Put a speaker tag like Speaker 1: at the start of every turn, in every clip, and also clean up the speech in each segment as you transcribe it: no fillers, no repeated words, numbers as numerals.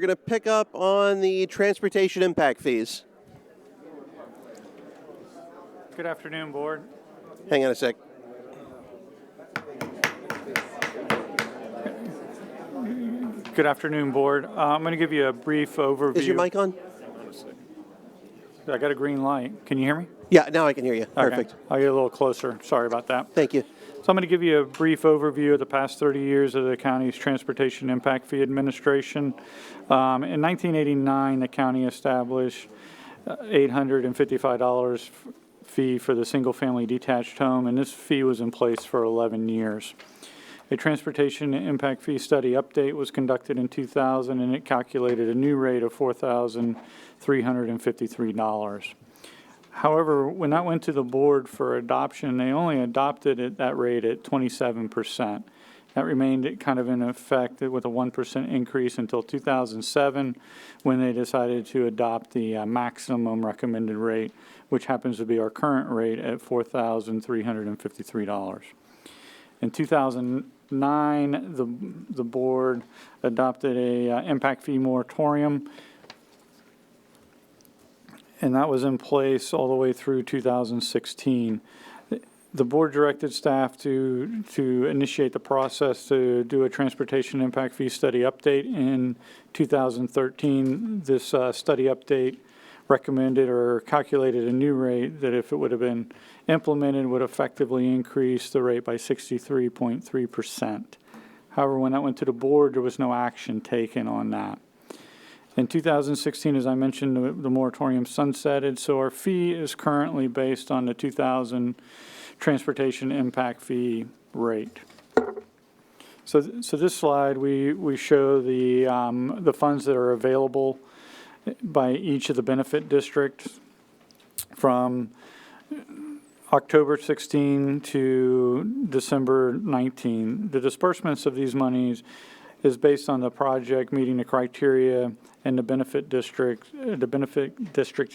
Speaker 1: We're going to pick up on the transportation impact fees.
Speaker 2: Good afternoon, Board.
Speaker 1: Hang on a sec.
Speaker 2: Good afternoon, Board. I'm going to give you a brief overview.
Speaker 1: Is your mic on?
Speaker 2: I got a green light. Can you hear me?
Speaker 1: Yeah, now I can hear you. Perfect.
Speaker 2: Okay. I'll get a little closer. Sorry about that.
Speaker 1: Thank you.
Speaker 2: So I'm going to give you a brief overview of the past 30 years of the county's Transportation Impact Fee Administration. In 1989, the county established $855 fee for the single-family detached home, and this fee was in place for 11 years. A transportation impact fee study update was conducted in 2000, and it calculated a new rate of $4,353. However, when that went to the board for adoption, they only adopted it that rate at 27%. That remained kind of in effect with a 1% increase until 2007, when they decided to adopt the maximum recommended rate, which happens to be our current rate at $4,353. In 2009, the board adopted a impact fee moratorium, and that was in place all the way through 2016. The board directed staff to initiate the process to do a transportation impact fee study update in 2013. This study update recommended or calculated a new rate that, if it would have been implemented, would effectively increase the rate by 63.3%. However, when that went to the board, there was no action taken on that. In 2016, as I mentioned, the moratorium sunsetted, so our fee is currently based on the 2000 transportation impact fee rate. So this slide, we show the funds that are available by each of the benefit districts from October 16 to December 19. The disbursements of these monies is based on the project meeting the criteria and the benefit district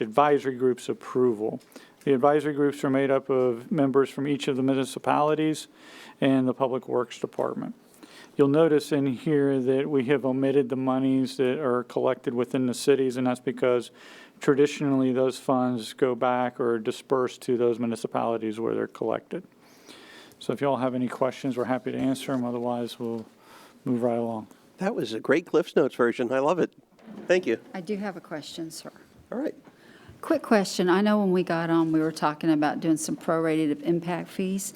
Speaker 2: advisory group's approval. The advisory groups are made up of members from each of the municipalities and the Public Works Department. You'll notice in here that we have omitted the monies that are collected within the cities, and that's because traditionally those funds go back or disperse to those municipalities where they're collected. So if you all have any questions, we're happy to answer them. Otherwise, we'll move right along.
Speaker 1: That was a great Cliff's Notes version. I love it. Thank you.
Speaker 3: I do have a question, sir.
Speaker 1: All right.
Speaker 3: Quick question. I know when we got on, we were talking about doing some prorated impact fees.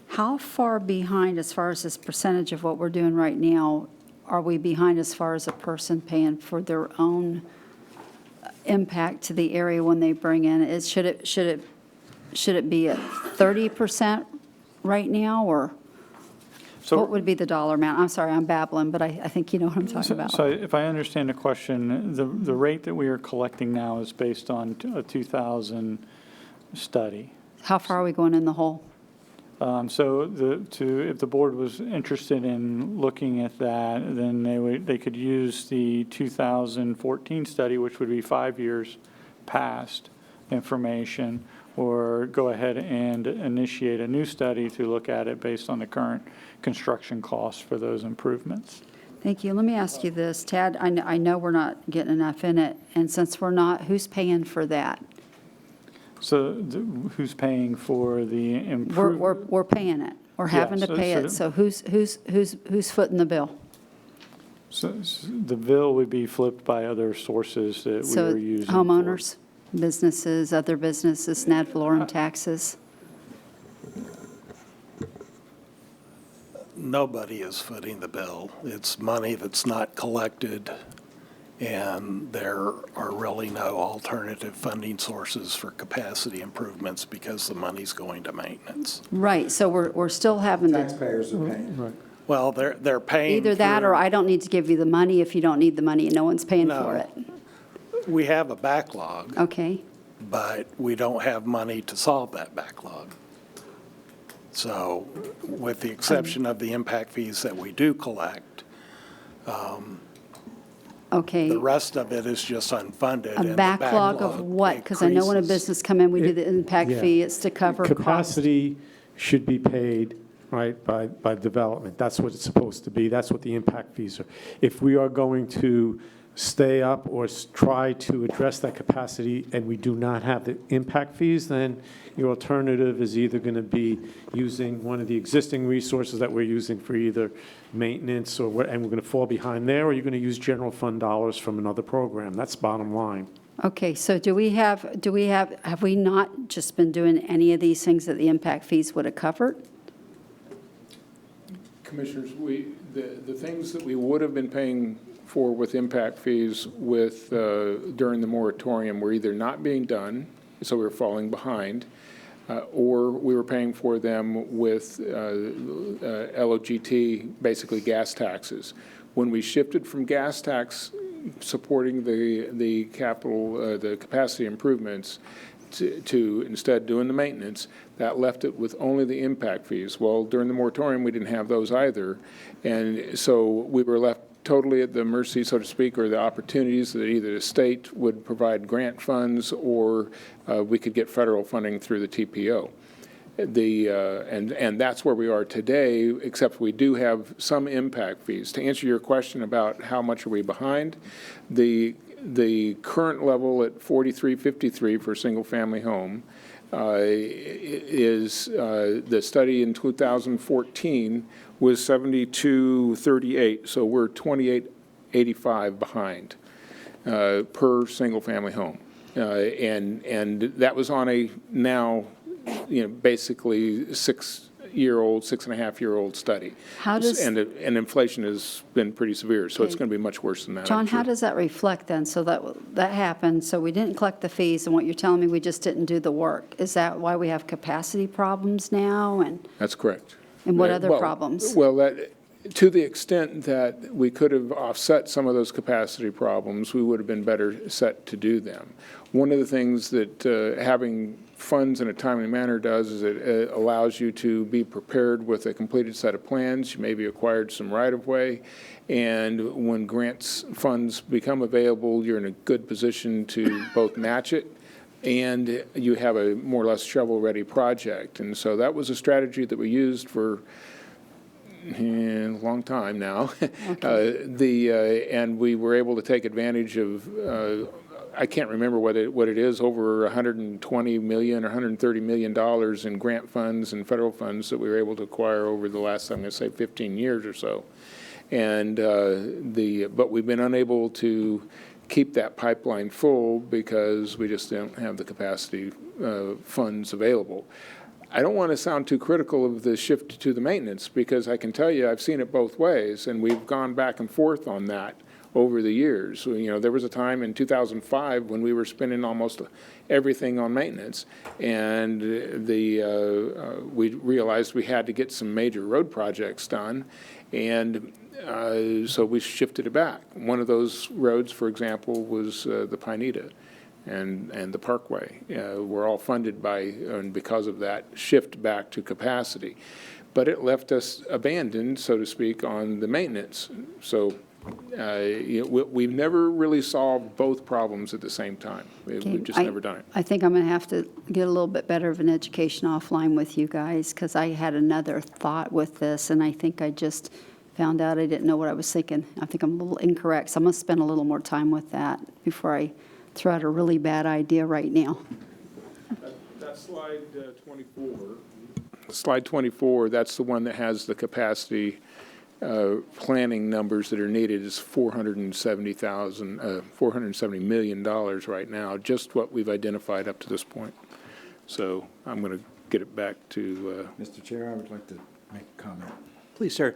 Speaker 3: How far behind, as far as this percentage of what we're doing right now, are we behind as far as a person paying for their own impact to the area when they bring in? Should it be at 30% right now, or
Speaker 2: So,
Speaker 3: what would be the dollar amount? I'm sorry, I'm babbling, but I think you know what I'm talking about.
Speaker 2: So if I understand the question, the rate that we are collecting now is based on a 2000 study.
Speaker 3: How far are we going in the hole?
Speaker 2: If the board was interested in looking at that, then they could use the 2014 study, which would be 5 years past information, or go ahead and initiate a new study to look at it based on the current construction costs for those improvements.
Speaker 3: Thank you. Let me ask you this, Tad. I know we're not getting enough in it, and since we're not, who's paying for that?
Speaker 2: So who's paying for the improvement?
Speaker 3: We're paying it. We're having to pay it. So who's footing the bill?
Speaker 2: So the bill would be flipped by other sources that we are using.
Speaker 3: So homeowners, businesses, other businesses, ad valorem taxes?
Speaker 4: Nobody is footing the bill. It's money that's not collected, and there are really no alternative funding sources for capacity improvements because the money's going to maintenance.
Speaker 3: Right, so we're still having to,
Speaker 5: Taxpayers are paying.
Speaker 2: Right.
Speaker 4: Well, they're paying
Speaker 3: either that
Speaker 4: through-
Speaker 3: or I don't need to give you the money if you don't need the money and no one's paying
Speaker 4: No.
Speaker 3: for it.
Speaker 4: We have a backlog,
Speaker 3: Okay,
Speaker 4: but we don't have money to solve that backlog. So with the exception of the impact fees that we do collect,
Speaker 3: okay.
Speaker 4: the rest of it is just unfunded. and
Speaker 3: A
Speaker 4: the
Speaker 3: backlog of what? Because I know when a
Speaker 4: increases.
Speaker 3: business come in, we do the impact
Speaker 5: Yeah.
Speaker 3: fee, it's to cover costs.
Speaker 5: Capacity should be paid, right, by development. That's what it's supposed to be. That's what the impact fees are. If we are going to stay up or try to address that capacity and we do not have the impact fees, then your alternative is either going to be using one of the existing resources that we're using for either maintenance or what, and we're going to fall behind there, or you're going to use general fund dollars from another program. That's bottom line.
Speaker 3: Okay, so have we not just been doing any of these things that the impact fees would have covered?
Speaker 6: Commissioners, the things that we would have been paying for with impact fees during the moratorium were either not being done, so we were falling behind, or we were paying for them with LOGT, basically gas taxes. When we shifted from gas tax supporting the capital, the capacity improvements, to instead doing the maintenance, that left it with only the impact fees. Well, during the moratorium, we didn't have those either, and so we were left totally at the mercy, so to speak, or the opportunities that either the state would provide grant funds or we could get federal funding through the TPO. And that's where we are today, except we do have some impact fees. To answer your question about how much are we behind, the current level at 4353 for a single-family home is the study in 2014 was 7238, so we're 2885 behind per single-family home, and that was on a now, basically 6.5-year-old study.
Speaker 3: How does
Speaker 6: and inflation has been pretty severe, so it's going to be much worse than that.
Speaker 3: John,
Speaker 6: I'm sure.
Speaker 3: how does that reflect then? So that happened, so we didn't collect the fees, and what you're telling me, we just didn't do the work. Is that why we have capacity problems now? And
Speaker 6: That's correct.
Speaker 3: what other problems?
Speaker 6: Well, to the extent that we could have offset some of those capacity problems, we would have been better set to do them. One of the things that having funds in a timely manner does is it allows you to be prepared with a completed set of plans. You maybe acquired some right-of-way, and when grants funds become available, you're in a good position to both match it and you have a more or less shovel-ready project. And so that was a strategy that we used for a long time now. Okay. And we were able to take advantage of, I can't remember what it is, over $120 million or $130 million in grant funds and federal funds that we were able to acquire over the last, I'm going to say, 15 years or so. And but we've been unable to keep that pipeline full because we just don't have the capacity funds available. I don't want to sound too critical of the shift to the maintenance, because I can tell you I've seen it both ways, and we've gone back and forth on that over the years. There was a time in 2005 when we were spending almost everything on maintenance, and we realized we had to get some major road projects done, and so we shifted it back. One of those roads, for example, was the Pineda and the Parkway. Were all funded by, and because of that shift back to capacity. But it left us abandoned, so to speak, on the maintenance. So we've never really solved both problems at the same time. We've just never done it.
Speaker 3: I think I'm going to have to get a little bit better of an education offline with you guys, because I had another thought with this, and I think I just found out I didn't know what I was thinking. I think I'm a little incorrect, so I'm going to spend a little more time with that before I throw out a really bad idea right now.
Speaker 6: That's slide 24. Slide 24, that's the one that has the capacity planning numbers that are needed. Is $470 million right now, just what we've identified up to this point. So I'm going to get it back to...
Speaker 7: Mr. Chair, I would like to make a comment.
Speaker 1: Please, sir.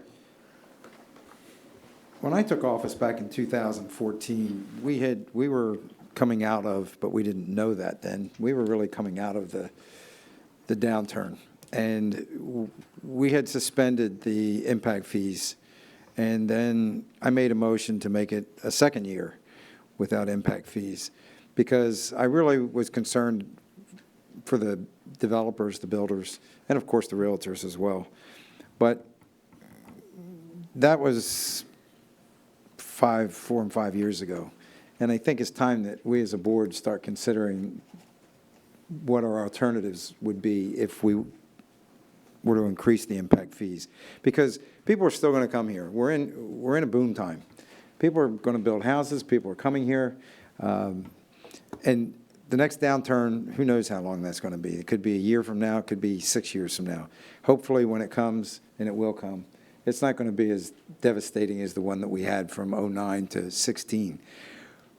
Speaker 7: When I took office back in 2014, we were coming out of, but we didn't know that then, we were really coming out of the downturn. And we had suspended the impact fees, and then I made a motion to make it a second year without impact fees, because I really was concerned for the developers, the builders, and of course the realtors as well. But that was 4 and 5 years ago. And I think it's time that we as a board start considering what our alternatives would be if we were to increase the impact fees. Because people are still going to come here. We're in a boom time. People are going to build houses, people are coming here. And the next downturn, who knows how long that's going to be? It could be a year from now, it could be 6 years from now. Hopefully, when it comes, and it will come, it's not going to be as devastating as the one that we had from '09 to '16.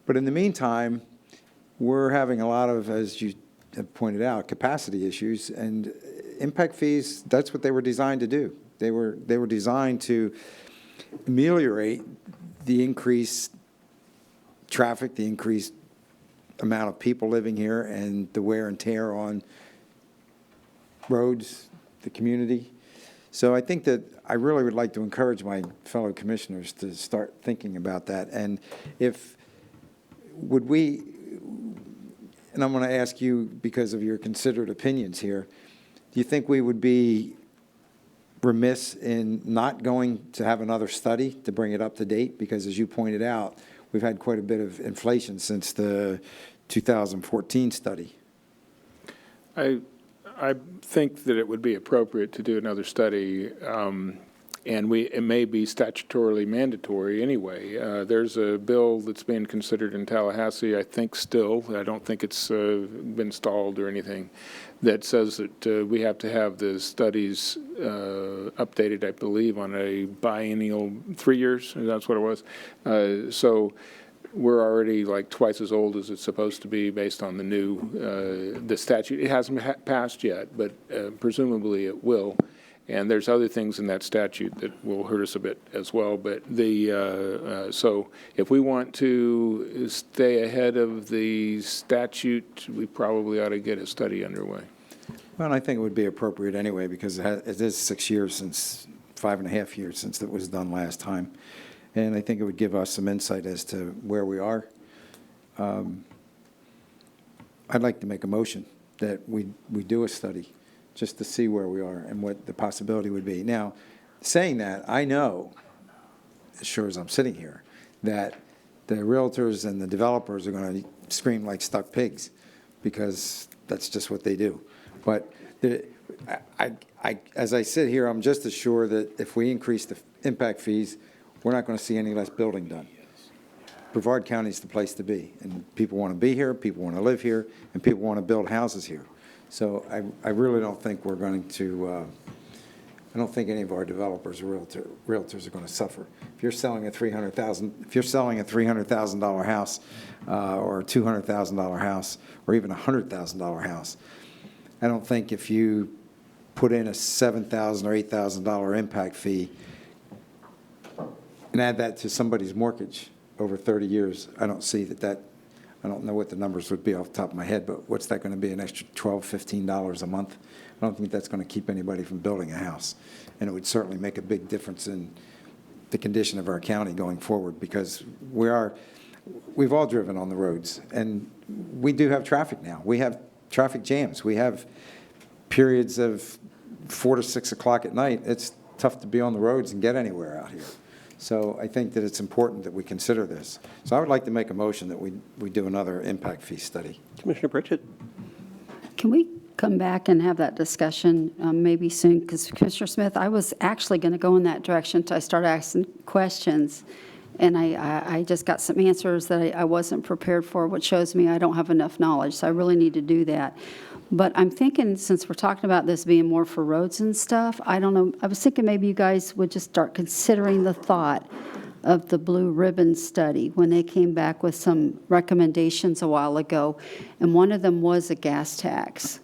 Speaker 7: But in the meantime, we're having a lot of, as you have pointed out, capacity issues, and impact fees, that's what they were designed to do. They were designed to ameliorate the increased traffic, the increased amount of people living here, and the wear and tear on roads, the community. So I think that I really would like to encourage my fellow commissioners to start thinking about that. And would we, and I'm going to ask you because of your considered opinions here, do you think we would be remiss in not going to have another study to bring it up to date? Because as you pointed out, we've had quite a bit of inflation since the 2014 study.
Speaker 6: I think that it would be appropriate to do another study, and it may be statutorily mandatory anyway. There's a bill that's being considered in Tallahassee, I think still, I don't think it's been stalled or anything, that says that we have to have the studies updated, I believe, on a biennial 3 years, that's what it was. So we're already like twice as old as it's supposed to be based on the new, the statute. It hasn't passed yet, but presumably it will. And there's other things in that statute that will hurt us a bit as well. But so if we want to stay ahead of the statute, we probably ought to get a study underway.
Speaker 7: Well, I think it would be appropriate anyway, because it is 6 years since, 5.5 years since it was done last time. And I think it would give us some insight as to where we are. I'd like to make a motion that we do a study just to see where we are and what the possibility would be. Now, saying that, I know, as sure as I'm sitting here, that the realtors and the developers are going to scream like stuck pigs, because that's just what they do. But as I sit here, I'm just as sure that if we increase the impact fees, we're not going to see any less building done. Brevard County is the place to be, and people want to be here, people want to live here, and people want to build houses here. So I really don't think we're going to, I don't think any of our developers or realtors are going to suffer. If you're selling a $300,000 house or a $200,000 house or even a $100,000 house, I don't think if you put in a $7,000 or $8,000 impact fee and add that to somebody's mortgage over 30 years, I don't see that, I don't know what the numbers would be off the top of my head, but what's that going to be, an extra $12, $15 a month? I don't think that's going to keep anybody from building a house. And it would certainly make a big difference in the condition of our county going forward, because we've all driven on the roads, and we do have traffic now. We have traffic jams. We have periods of 4 to 6 o'clock at night. It's tough to be on the roads and get anywhere out here. So I think that it's important that we consider this. So I would like to make a motion that we do another impact fee study.
Speaker 1: Commissioner Pritchett?
Speaker 3: Can we come back and have that discussion maybe soon? Because Commissioner Smith, I was actually going to go in that direction until I started asking questions. And I just got some answers that I wasn't prepared for, which shows me I don't have enough knowledge. So I really need to do that. But I'm thinking, since we're talking about this being more for roads and stuff, I don't know, I was thinking maybe you guys would just start considering the thought of the Blue Ribbon study when they came back with some recommendations a while ago. And one of them was a gas tax.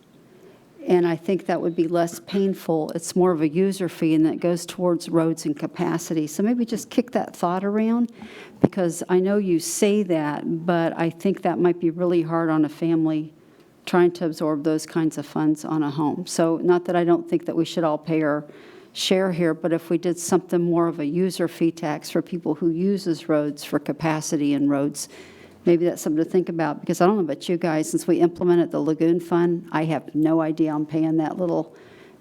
Speaker 3: And I think that would be less painful. It's more of a user fee, and that goes towards roads and capacity. So maybe just kick that thought around, because I know you say that, but I think that might be really hard on a family trying to absorb those kinds of funds on a home. So not that I don't think that we should all pay our share here, but if we did something more of a user fee tax for people who uses roads for capacity in roads, maybe that's something to think about. Because I don't know about you guys, since we implemented the Lagoon Fund, I have no idea I'm paying that little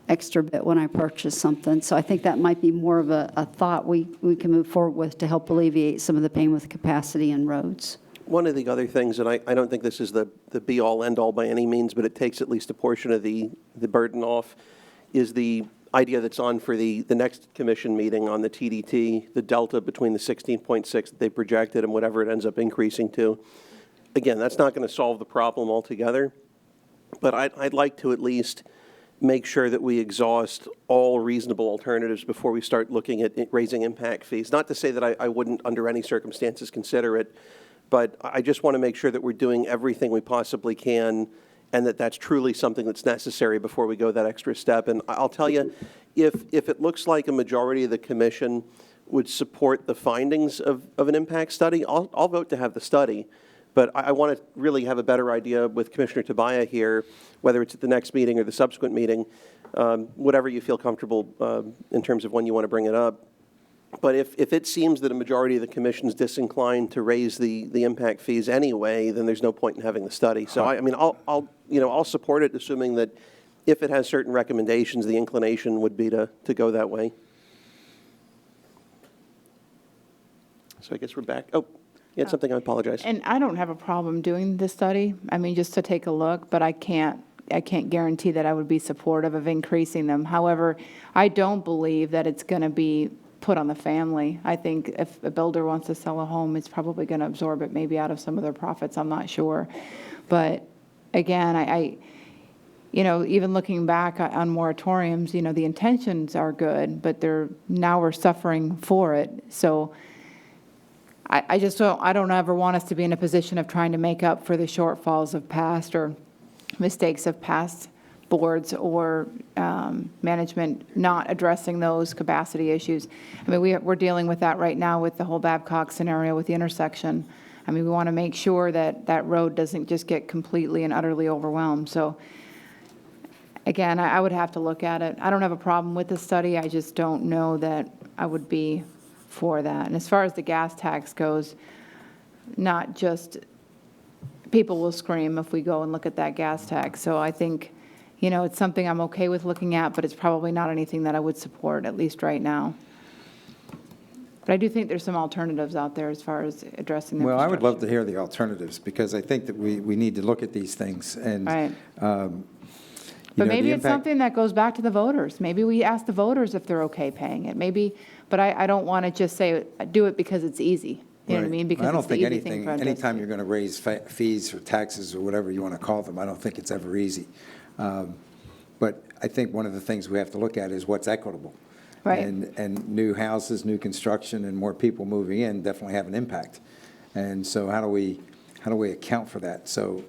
Speaker 3: extra bit when I purchase something. So I think that might be more of a thought we can move forward with to help alleviate some of the pain with capacity in roads.
Speaker 1: One of the other things, and I don't think this is the be-all, end-all by any means, but it takes at least a portion of the burden off, is the idea that's on for the next commission meeting on the TDT, the delta between the 16.6 that they projected and whatever it ends up increasing to. Again, that's not going to solve the problem altogether, but I'd like to at least make sure that we exhaust all reasonable alternatives before we start looking at raising impact fees. Not to say that I wouldn't, under any circumstances, consider it, but I just want to make sure that we're doing everything we possibly can and that that's truly something that's necessary before we go that extra step. And I'll tell you, if it looks like a majority of the commission would support the findings of an impact study, I'll vote to have the study. But I want to really have a better idea with Commissioner Tabaya here, whether it's at the next meeting or the subsequent meeting, whatever you feel comfortable in terms of when you want to bring it up. But if it seems that a majority of the commission is disinclined to raise the impact fees anyway, then there's no point in having the study. So I mean, I'll support it, assuming that if it has certain recommendations, the inclination would be to go that way. So I guess we're back. Oh. You had something, I apologize.
Speaker 8: And I don't have a problem doing the study, I mean, just to take a look, but I can't guarantee that I would be supportive of increasing them. However, I don't believe that it's going to be put on the family. I think if a builder wants to sell a home, it's probably going to absorb it maybe out of some of their profits, I'm not sure. But again, I even looking back on moratoriums, the intentions are good, but now we're suffering for it. So I don't ever want us to be in a position of trying to make up for the shortfalls of past or mistakes of past boards or management not addressing those capacity issues. I mean, we're dealing with that right now with the whole Babcock scenario with the intersection. I mean, we want to make sure that that road doesn't just get completely and utterly overwhelmed. So again, I would have to look at it. I don't have a problem with the study. I just don't know that I would be for that. And as far as the gas tax goes, not just people will scream if we go and look at that gas tax. So I think, it's something I'm okay with looking at, but it's probably not anything that I would support, at least right now. But I do think there's some alternatives out there as far as addressing the
Speaker 7: Well, I would love to
Speaker 8: infrastructure.
Speaker 7: hear the alternatives, because I think that we need to look at these things. And,
Speaker 8: Right.
Speaker 7: the
Speaker 8: But maybe it's
Speaker 7: impact-
Speaker 8: something that goes back to the voters. Maybe we ask the voters if they're okay paying it. Maybe, but I don't want to just say, do it because it's easy. You know what I
Speaker 7: Right.
Speaker 8: mean? Because
Speaker 7: I don't
Speaker 8: it's the
Speaker 7: think
Speaker 8: easy thing
Speaker 7: anything,
Speaker 8: for them to
Speaker 7: anytime
Speaker 8: do.
Speaker 7: you're going to raise fees or taxes or whatever you want to call them, I don't think it's ever easy. But I think one of the things we have to look at is what's equitable.
Speaker 8: Right.
Speaker 7: And new houses, new construction, and more people moving in definitely have an impact. And so how do we account for that? So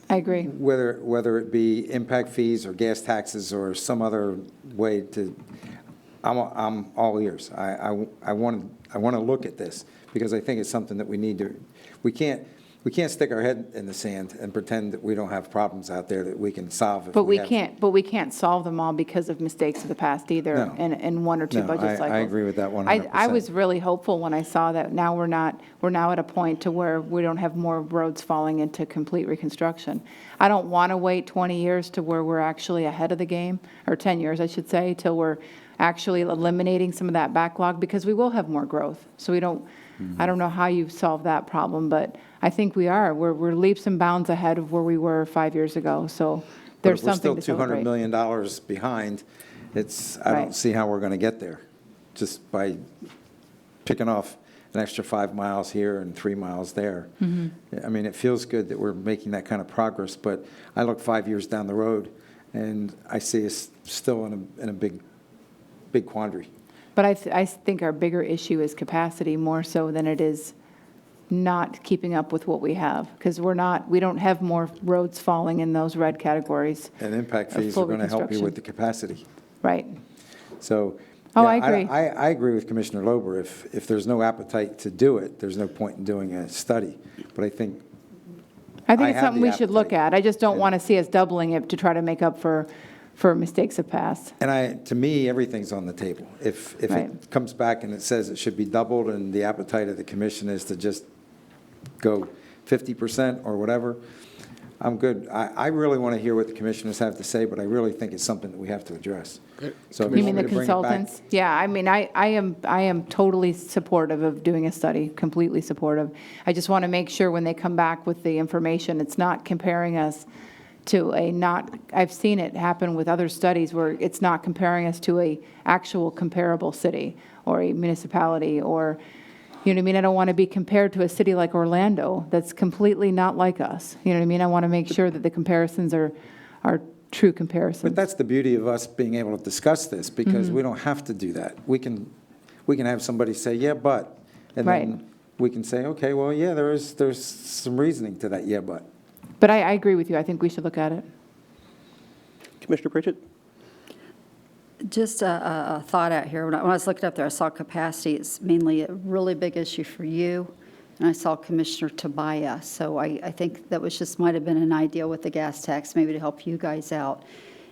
Speaker 8: I agree.
Speaker 7: whether it be impact fees or gas taxes or some other way to, I'm all ears. I want to look at this, because I think it's something that we need to, we can't stick our head in the sand and pretend that we don't have problems out there that we can solve. If
Speaker 8: But we
Speaker 7: have-
Speaker 8: can't solve them all because of mistakes of the past either,
Speaker 7: No.
Speaker 8: in one or two
Speaker 7: No,
Speaker 8: budget cycles.
Speaker 7: I agree with that 100%.
Speaker 8: I was really hopeful when I saw that now we're now at a point to where we don't have more roads falling into complete reconstruction. I don't want to wait 20 years to where we're actually ahead of the game, or 10 years, I should say, till we're actually eliminating some of that backlog, because we will have more growth. So I don't know how you solve that problem, but I think we are. We're leaps and bounds ahead of where we were 5 years ago. So there's something to
Speaker 7: But if we're still $200
Speaker 8: celebrate.
Speaker 7: million behind, I don't
Speaker 8: Right.
Speaker 7: see how we're going to get there, just by picking off an extra 5 miles here and 3 miles there.
Speaker 8: Mm-hmm.
Speaker 7: I mean, it feels good that we're making that kind of progress, but I look 5 years down the road, and I see us still in a big quandary.
Speaker 8: But I think our bigger issue is capacity more so than it is not keeping up with what we have, because we don't have more roads falling in those red categories.
Speaker 7: And impact
Speaker 8: Of
Speaker 7: fees
Speaker 8: full
Speaker 7: are going to help you
Speaker 8: reconstruction.
Speaker 7: with the capacity.
Speaker 8: Right.
Speaker 7: So.
Speaker 8: Oh,
Speaker 7: yeah,
Speaker 8: I agree.
Speaker 7: I agree with Commissioner Lober. If there's no appetite to do it, there's no point in doing a study. But I think
Speaker 8: I think
Speaker 7: I
Speaker 8: it's
Speaker 7: have
Speaker 8: something
Speaker 7: the
Speaker 8: we should look
Speaker 7: appetite.
Speaker 8: at. I just don't
Speaker 7: And-
Speaker 8: want to see us doubling it to try to make up for mistakes of past.
Speaker 7: And to me, everything's on the table. If
Speaker 8: Right.
Speaker 7: it comes back and it says it should be doubled, and the appetite of the commission is to just go 50% or whatever, I'm good. I really want to hear what the commissioners have to say, but I really think it's something that we have to address. So if
Speaker 8: You mean
Speaker 7: want
Speaker 8: the
Speaker 7: me to bring it back-
Speaker 8: consultants? Yeah, I mean, I am totally supportive of doing a study, completely supportive. I just want to make sure when they come back with the information, it's not comparing us to a not, I've seen it happen with other studies where it's not comparing us to a actual comparable city or a municipality or, you know what I mean? I don't want to be compared to a city like Orlando that's completely not like us. You know what I mean? I want to make sure that the comparisons are true comparisons.
Speaker 7: But that's the beauty of us being able to discuss this, because we don't have to do that. We can have somebody say, yeah, but, and
Speaker 8: Right.
Speaker 7: then we can say, okay, well, yeah, there's some reasoning to that, yeah, but.
Speaker 8: But I agree with you. I think we should look at it.
Speaker 1: Commissioner Pritchett?
Speaker 3: Just a thought out here. When I was looking up there, I saw capacity. It's mainly a really big issue for you. And I saw Commissioner Tobias. So I think that was just might have been an idea with the gas tax, maybe to help you guys out.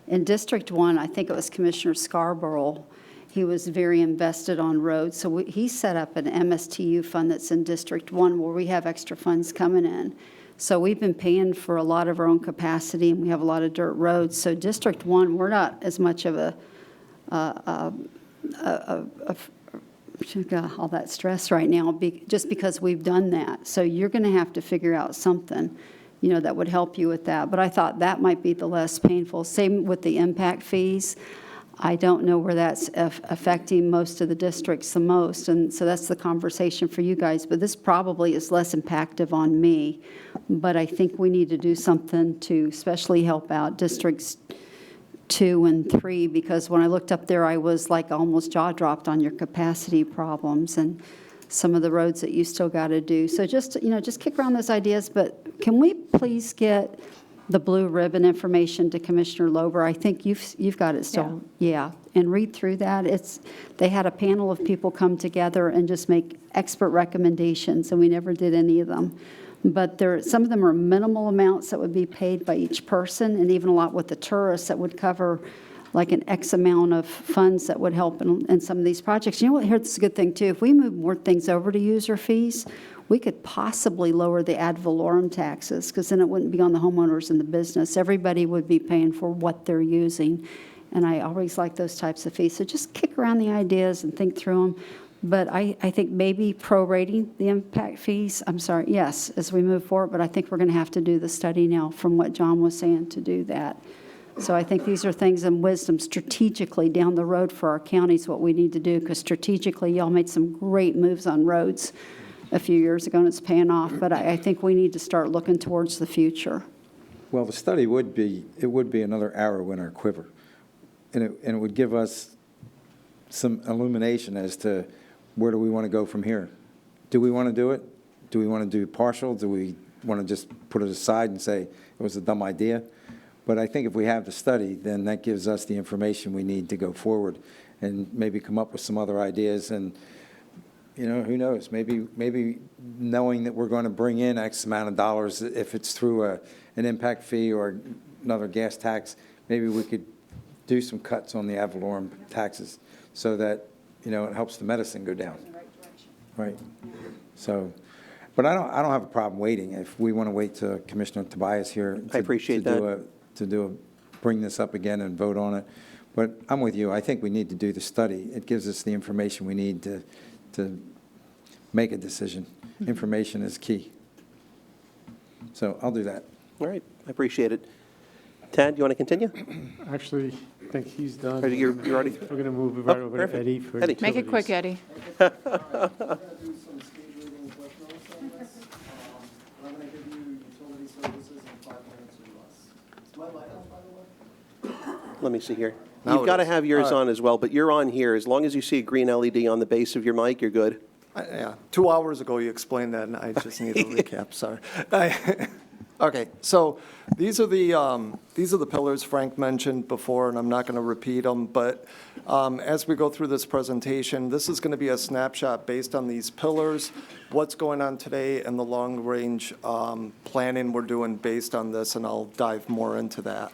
Speaker 3: In District 1, I think it was Commissioner Scarborough. He was very invested on roads. So he set up an MSTU fund that's in District 1 where we have extra funds coming in. So we've been paying for a lot of our own capacity, and we have a lot of dirt roads. So District 1, we're not as much of all that stress right now, just because we've done that. So you're going to have to figure out something, that would help you with that. But I thought that might be the less painful. Same with the impact fees. I don't know where that's affecting most of the districts the most, and so that's the conversation for you guys. But this probably is less impactful on me. But I think we need to do something to especially help out districts 2 and 3, because when I looked up there, I was like almost jaw dropped on your capacity problems and some of the roads that you still got to do. So just kick around those ideas. But can we please get the blue ribbon information to Commissioner Lober? I think you've got it still. Yeah. And read through that. They had a panel of people come together and just make expert recommendations, and we never did any of them. But some of them are minimal amounts that would be paid by each person, and even a lot with the tourists that would cover like an X amount of funds that would help in some of these projects. You know what, here's a good thing too. If we move more things over to user fees, we could possibly lower the ad valorem taxes, because then it wouldn't be on the homeowners and the business. Everybody would be paying for what they're using. And I always like those types of fees. So just kick around the ideas and think through them. But I think maybe prorating the impact fees, yes, as we move forward. But I think we're going to have to do the study now from what John was saying to do that. So I think these are things in wisdom strategically down the road for our counties, what we need to do, because strategically y'all made some great moves on roads a few years ago, and it's paying off. But I think we need to start looking towards the future.
Speaker 7: Well, the study would be another arrow in our quiver. And it would give us some illumination as to where do we want to go from here. Do we want to do it? Do we want to do partial? Do we want to just put it aside and say it was a dumb idea? But I think if we have the study, then that gives us the information we need to go forward and maybe come up with some other ideas. And, who knows? Maybe knowing that we're going to bring in X amount of dollars, if it's through an impact fee or another gas tax, maybe we could do some cuts on the ad valorem taxes so that, it helps the medicine go down.
Speaker 3: In the right direction.
Speaker 7: Right. So, but I don't have a problem waiting. If we want to wait till Commissioner Tobias here.
Speaker 1: I appreciate that.
Speaker 7: Bring this up again and vote on it. But I'm with you. I think we need to do the study. It gives us the information we need to make a decision. Information is key. So I'll do that.
Speaker 1: All right. I appreciate it. Tad, you want to continue?
Speaker 5: Actually, I think he's done.
Speaker 1: You're already?
Speaker 5: We're going to move right over
Speaker 1: perfect.
Speaker 5: to Eddie for
Speaker 1: Eddie.
Speaker 8: Make it
Speaker 5: utilities.
Speaker 8: quick, Eddie.
Speaker 9: I'm going to give you utility services in 5 minutes or less. Is my mic on, by the way?
Speaker 1: Let me see here.
Speaker 9: Now
Speaker 1: You've
Speaker 9: it
Speaker 1: got to
Speaker 9: is.
Speaker 1: have yours
Speaker 9: All right.
Speaker 1: on as well, but you're on here. As long as you see a green LED on the base of your mic, you're good.
Speaker 9: Yeah, 2 hours ago you explained that, and I just need a recap, sorry. Okay, so these are the pillars Frank mentioned before, and I'm not going to repeat them, but as we go through this presentation, this is going to be a snapshot based on these pillars, what's going on today, and the long-range planning we're doing based on this, and I'll dive more into that.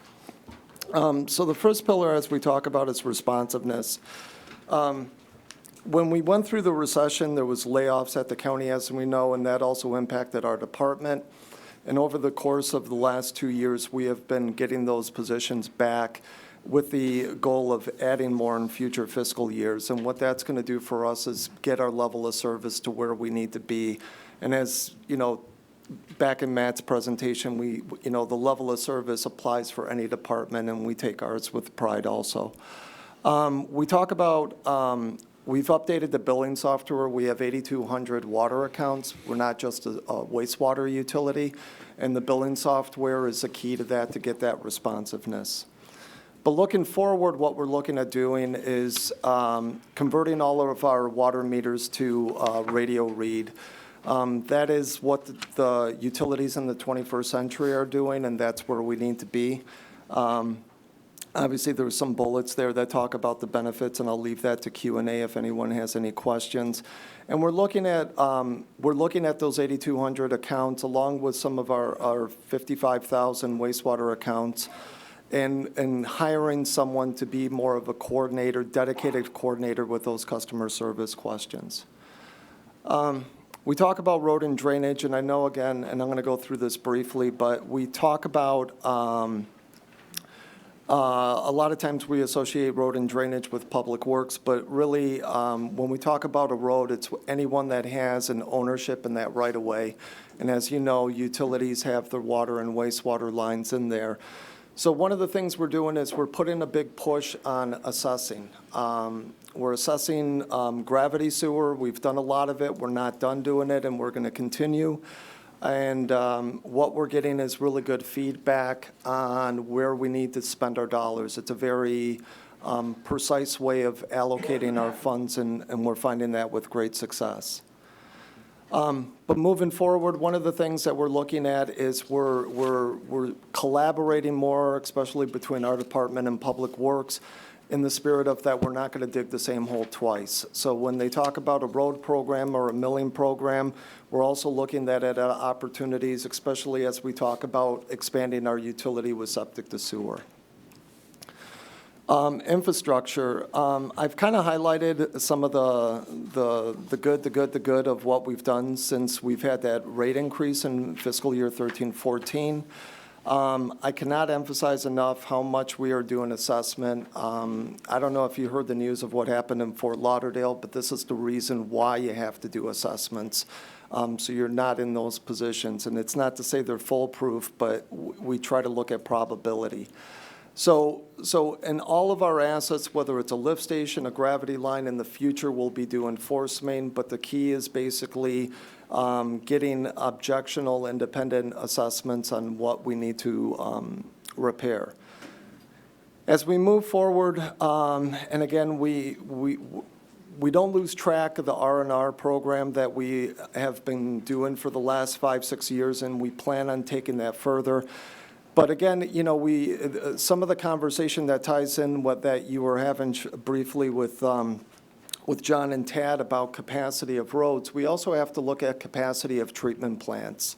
Speaker 9: So the first pillar, as we talk about, is responsiveness. When we went through the recession, there was layoffs at the county, as we know, and that also impacted our department. And over the course of the last 2 years, we have been getting those positions back with the goal of adding more in future fiscal years. And what that's going to do for us is get our level of service to where we need to be. And as back in Matt's presentation, the level of service applies for any department, and we take ours with pride also. We talk about, we've updated the billing software. We have 8,200 water accounts. We're not just a wastewater utility, and the billing software is a key to that, to get that responsiveness. But looking forward, what we're looking at doing is converting all of our water meters to radio read. That is what the utilities in the 21st century are doing, and that's where we need to be. Obviously, there are some bullets there that talk about the benefits, and I'll leave that to Q&A if anyone has any questions. And we're looking at those 8,200 accounts along with some of our 55,000 wastewater accounts, and hiring someone to be more of a coordinator, dedicated coordinator with those customer service questions. We talk about road and drainage, and I know, again, and I'm going to go through this briefly, but we talk about a lot of times we associate road and drainage with public works, but really when we talk about a road, it's anyone that has an ownership in that right of way. And as you know, utilities have their water and wastewater lines in there. So one of the things we're doing is we're putting a big push on assessing. We're assessing gravity sewer. We've done a lot of it. We're not done doing it, and we're going to continue. And what we're getting is really good feedback on where we need to spend our dollars. It's a very precise way of allocating our funds, and we're finding that with great success. But moving forward, one of the things that we're looking at is we're collaborating more, especially between our department and Public Works, in the spirit of that we're not going to dig the same hole twice. So when they talk about a road program or a milling program, we're also looking at opportunities, especially as we talk about expanding our utility with septic to sewer. Infrastructure. I've kind of highlighted some of the good of what we've done since we've had that rate increase in fiscal year 13-14. I cannot emphasize enough how much we are doing assessment. I don't know if you heard the news of what happened in Fort Lauderdale, but this is the reason why you have to do assessments. So you're not in those positions. And it's not to say they're foolproof, but we try to look at probability. So in all of our assets, whether it's a lift station, a gravity line, in the future we'll be doing force main, but the key is basically getting objectional independent assessments on what we need to repair. As we move forward, and again, we don't lose track of the R&R program that we have been doing for the last 5-6 years, and we plan on taking that further. But again, you know, some of the conversation that ties in what that you were having briefly with John and Tad about capacity of roads, we also have to look at capacity of treatment plants.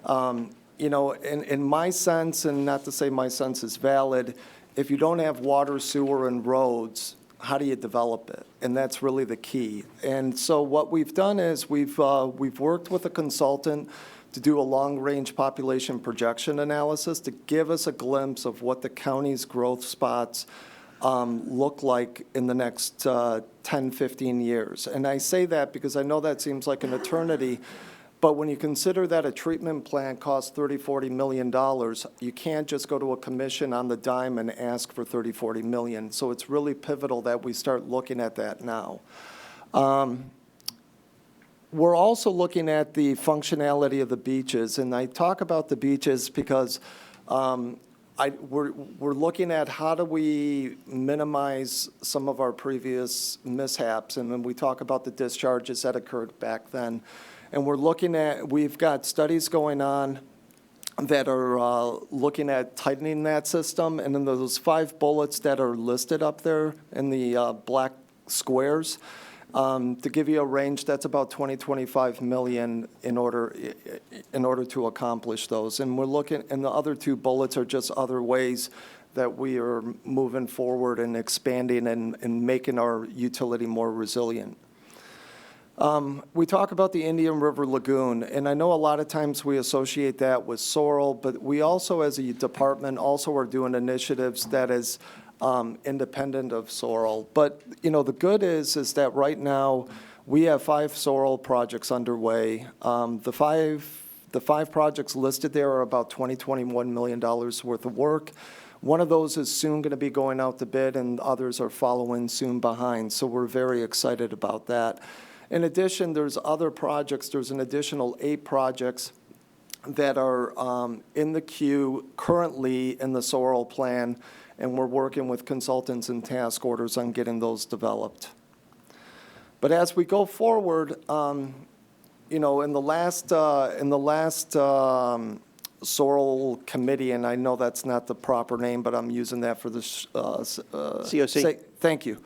Speaker 9: You know, in my sense, and not to say my sense is valid, if you don't have water, sewer, and roads, how do you develop it? And that's really the key. And so what we've done is we've worked with a consultant to do a long-range population projection analysis to give us a glimpse of what the county's growth spots look like in the next 10, 15 years. And I say that because I know that seems like an eternity, but when you consider that a treatment plant costs $30, $40 million, you can't just go to a commission on the dime and ask for $30, $40 million. So it's really pivotal that we start looking at that now. We're also looking at the functionality of the beaches, and I talk about the beaches because we're looking at how do we minimize some of our previous mishaps, and then we talk about the discharges that occurred back then. And we've got studies going on that are looking at tightening that system, and then those 5 bullets that are listed up there in the black squares, to give you a range, that's about 25 million in order to accomplish those. And we're looking, and the other 2 bullets are just other ways that we are moving forward and expanding and making our utility more resilient. We talk about the Indian River Lagoon, and I know a lot of times we associate that with Sorrel, but we also, as a department, also are doing initiatives that is independent of Sorrel. But, you know, the good is that right now we have 5 Sorrel projects underway. The The 5 projects listed there are about $21 million worth of work. One of those is soon going to be going out to bid, and others are following soon behind. So we're very excited about that. In addition, there's other projects. There's an additional 8 projects that are in the queue currently in the SORL plan, and we're working with consultants and task orders on getting those developed. But as we go forward, you know, in the last SORL committee, and I know that's not the proper name, but I'm using that for the
Speaker 1: COC.
Speaker 9: Thank you.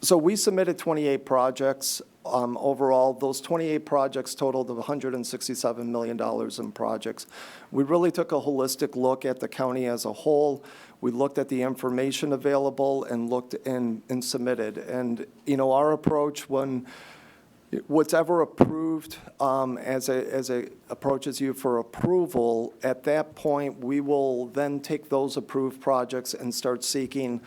Speaker 9: So we submitted 28 projects. Overall, those 28 projects totaled of $167 million in projects. We really took a holistic look at the county as a whole. We looked at the information available and looked and submitted. And, you know, our approach when whatever approved as a approaches you for approval, at that point, we will then take those approved projects and start seeking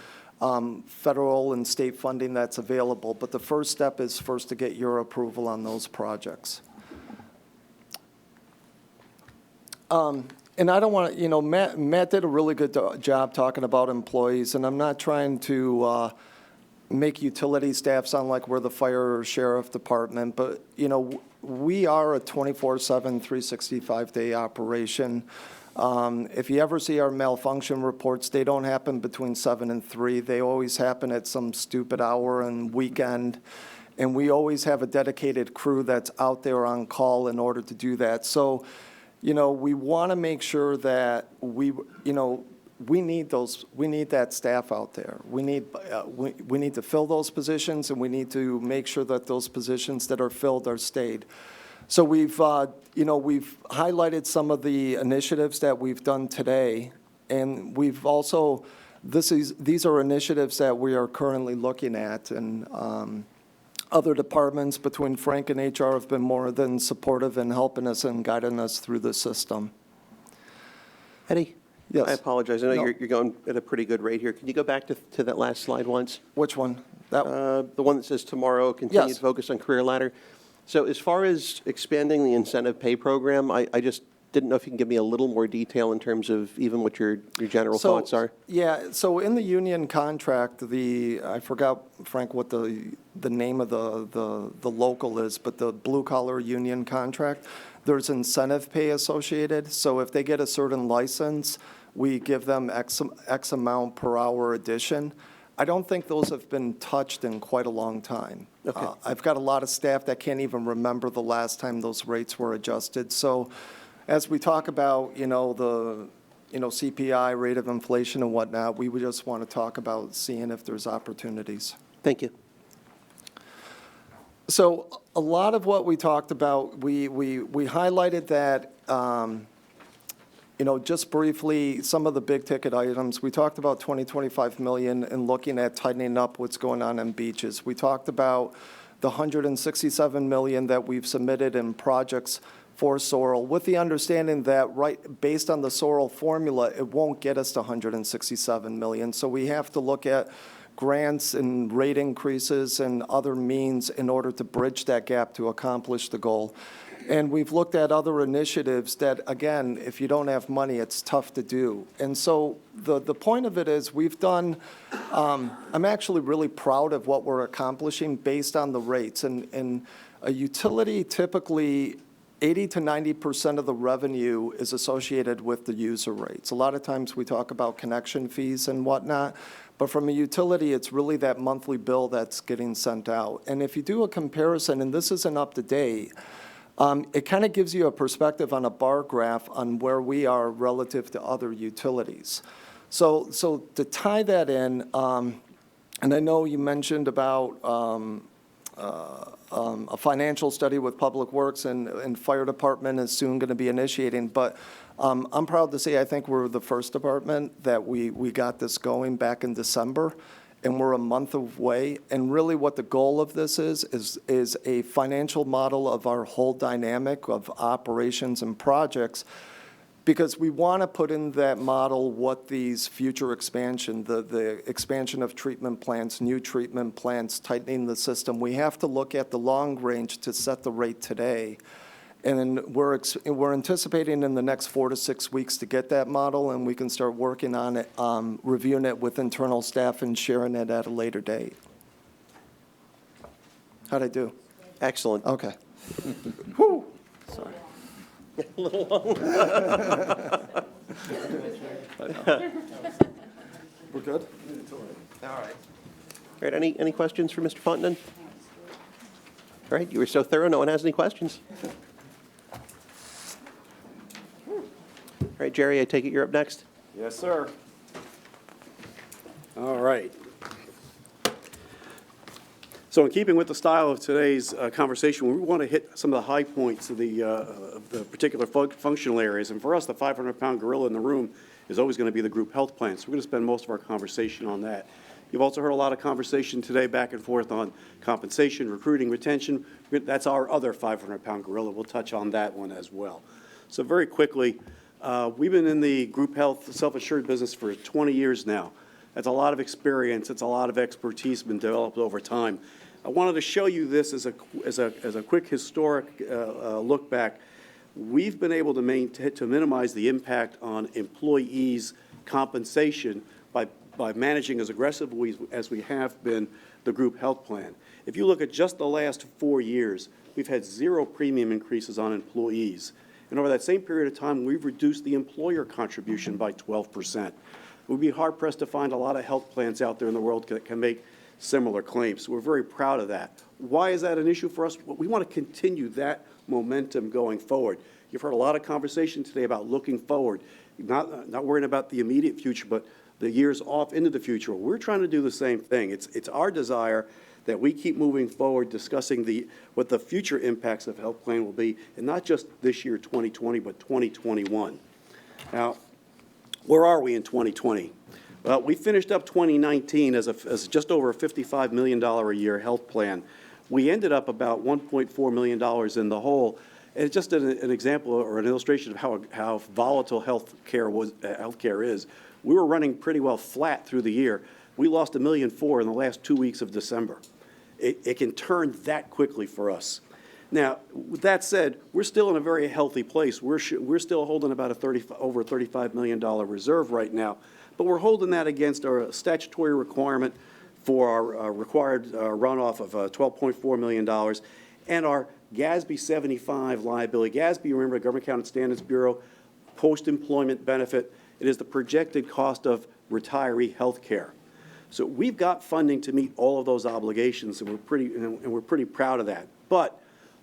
Speaker 9: federal and state funding that's available. But the first step is first to get your approval on those projects. And I don't want to, you know, Matt did a really good job talking about employees, and I'm not trying to make utility staff sound like we're the fire or sheriff department, but, you know, we are a 24/7, 365-day operation. If you ever see our malfunction reports, they don't happen between 7 and 3. They always happen at some stupid hour and weekend. And we always have a dedicated crew that's out there on call in order to do that. So, you know, we want to make sure that we need that staff out there. We need to fill those positions, and we need to make sure that those positions that are filled are stayed. So we've highlighted some of the initiatives that we've done today, and we've also, these are initiatives that we are currently looking at, and other departments between Frank and HR have been more than supportive in helping us and guiding us through the system.
Speaker 1: Eddie?
Speaker 9: Yes.
Speaker 1: I apologize. I know
Speaker 9: No.
Speaker 1: you're going at a pretty good rate here. Can you go back to that last slide once?
Speaker 9: Which one? That
Speaker 1: The one that says tomorrow, continued
Speaker 9: Yes.
Speaker 1: focus on career ladder. So as far as expanding the incentive pay program, I just didn't know if you can give me a little more detail in terms of even what your general thoughts are.
Speaker 9: Yeah, so in the union contract, I forgot, Frank, what the name of the local is, but the blue-collar union contract, there's incentive pay associated. So if they get a certain license, we give them X amount per hour addition. I don't think those have been touched in quite a long time.
Speaker 1: Okay.
Speaker 9: I've got a lot of staff that can't even remember the last time those rates were adjusted. So as we talk about, the CPI, rate of inflation and whatnot, we would just want to talk about seeing if there's opportunities.
Speaker 1: Thank you.
Speaker 9: So a lot of what we talked about, we highlighted that, just briefly, some of the big ticket items. We talked about 25 million and looking at tightening up what's going on in beaches. We talked about the 167 million that we've submitted in projects for SORL, with the understanding that based on the SORL formula, it won't get us to 167 million. So we have to look at grants and rate increases and other means in order to bridge that gap to accomplish the goal. And we've looked at other initiatives that, again, if you don't have money, it's tough to do. And so the point of it is we've done, I'm actually really proud of what we're accomplishing based on the rates. And a utility typically 80 to 90% of the revenue is associated with the user rates. A lot of times we talk about connection fees and whatnot, but from a utility, it's really that monthly bill that's getting sent out. And if you do a comparison, and this isn't up to date, it kind of gives you a perspective on a bar graph on where we are relative to other utilities. So to tie that in, and I know you mentioned about a financial study with Public Works and Fire Department is soon going to be initiating, but I'm proud to say I think we're the first department that we got this going back in December, and we're a month away. And really what the goal of this is a financial model of our whole dynamic of operations and projects, because we want to put in that model what these future expansion, the expansion of treatment plants, new treatment plants, tightening the system. We have to look at the long range to set the rate today. And then we're anticipating in the next 4 to 6 weeks to get that model, and we can start working on it, reviewing it with internal staff and sharing it at a later date. How'd I do?
Speaker 1: Excellent.
Speaker 9: Okay. Sorry. We're good?
Speaker 1: All right, any questions for Mr. Fontanen? All right, you were so thorough, no one has any questions. All right, Jerry, I take it you're up next?
Speaker 10: Yes, sir. All right. So in keeping with the style of today's conversation, we want to hit some of the high points of the particular functional areas. And for us, the 500-pound gorilla in the room is always going to be the group health plan. So we're going to spend most of our conversation on that. You've also heard a lot of conversation today back and forth on compensation, recruiting, retention. That's our other 500-pound gorilla. We'll touch on that one as well. So very quickly, we've been in the group health self-insured business for 20 years now. That's a lot of experience. It's a lot of expertise been developed over time. I wanted to show you this as a quick historic look back. We've been able to minimize the impact on employees' compensation by managing as aggressively as we have been the group health plan. If you look at just the last 4 years, we've had 0 premium increases on employees. And over that same period of time, we've reduced the employer contribution by 12%. We'd be hard-pressed to find a lot of health plans out there in the world that can make similar claims. So we're very proud of that. Why is that an issue for us? Well, we want to continue that momentum going forward. You've heard a lot of conversation today about looking forward, not worrying about the immediate future, but the years off into the future. We're trying to do the same thing. It's our desire that we keep moving forward, discussing what the future impacts of health plan will be, and not just this year, 2020, but 2021. Now, where are we in 2020? Well, we finished up 2019 as just over a $55 million a year health plan. We ended up about $1.4 million in the hole. And it's just an example or an illustration of how volatile healthcare is. We were running pretty well flat through the year. We lost $1.4 million in the last 2 weeks of December. It can turn that quickly for us. Now, with that said, we're still in a very healthy place. We're still holding about over $35 million reserve right now, but we're holding that against our statutory requirement for our required runoff of $12.4 million and our GASB 75 liability. GASB, remember, Government Accounting Standards Bureau, post-employment benefit. It is the projected cost of retiree health care. So we've got funding to meet all of those obligations, and we're pretty proud of that. But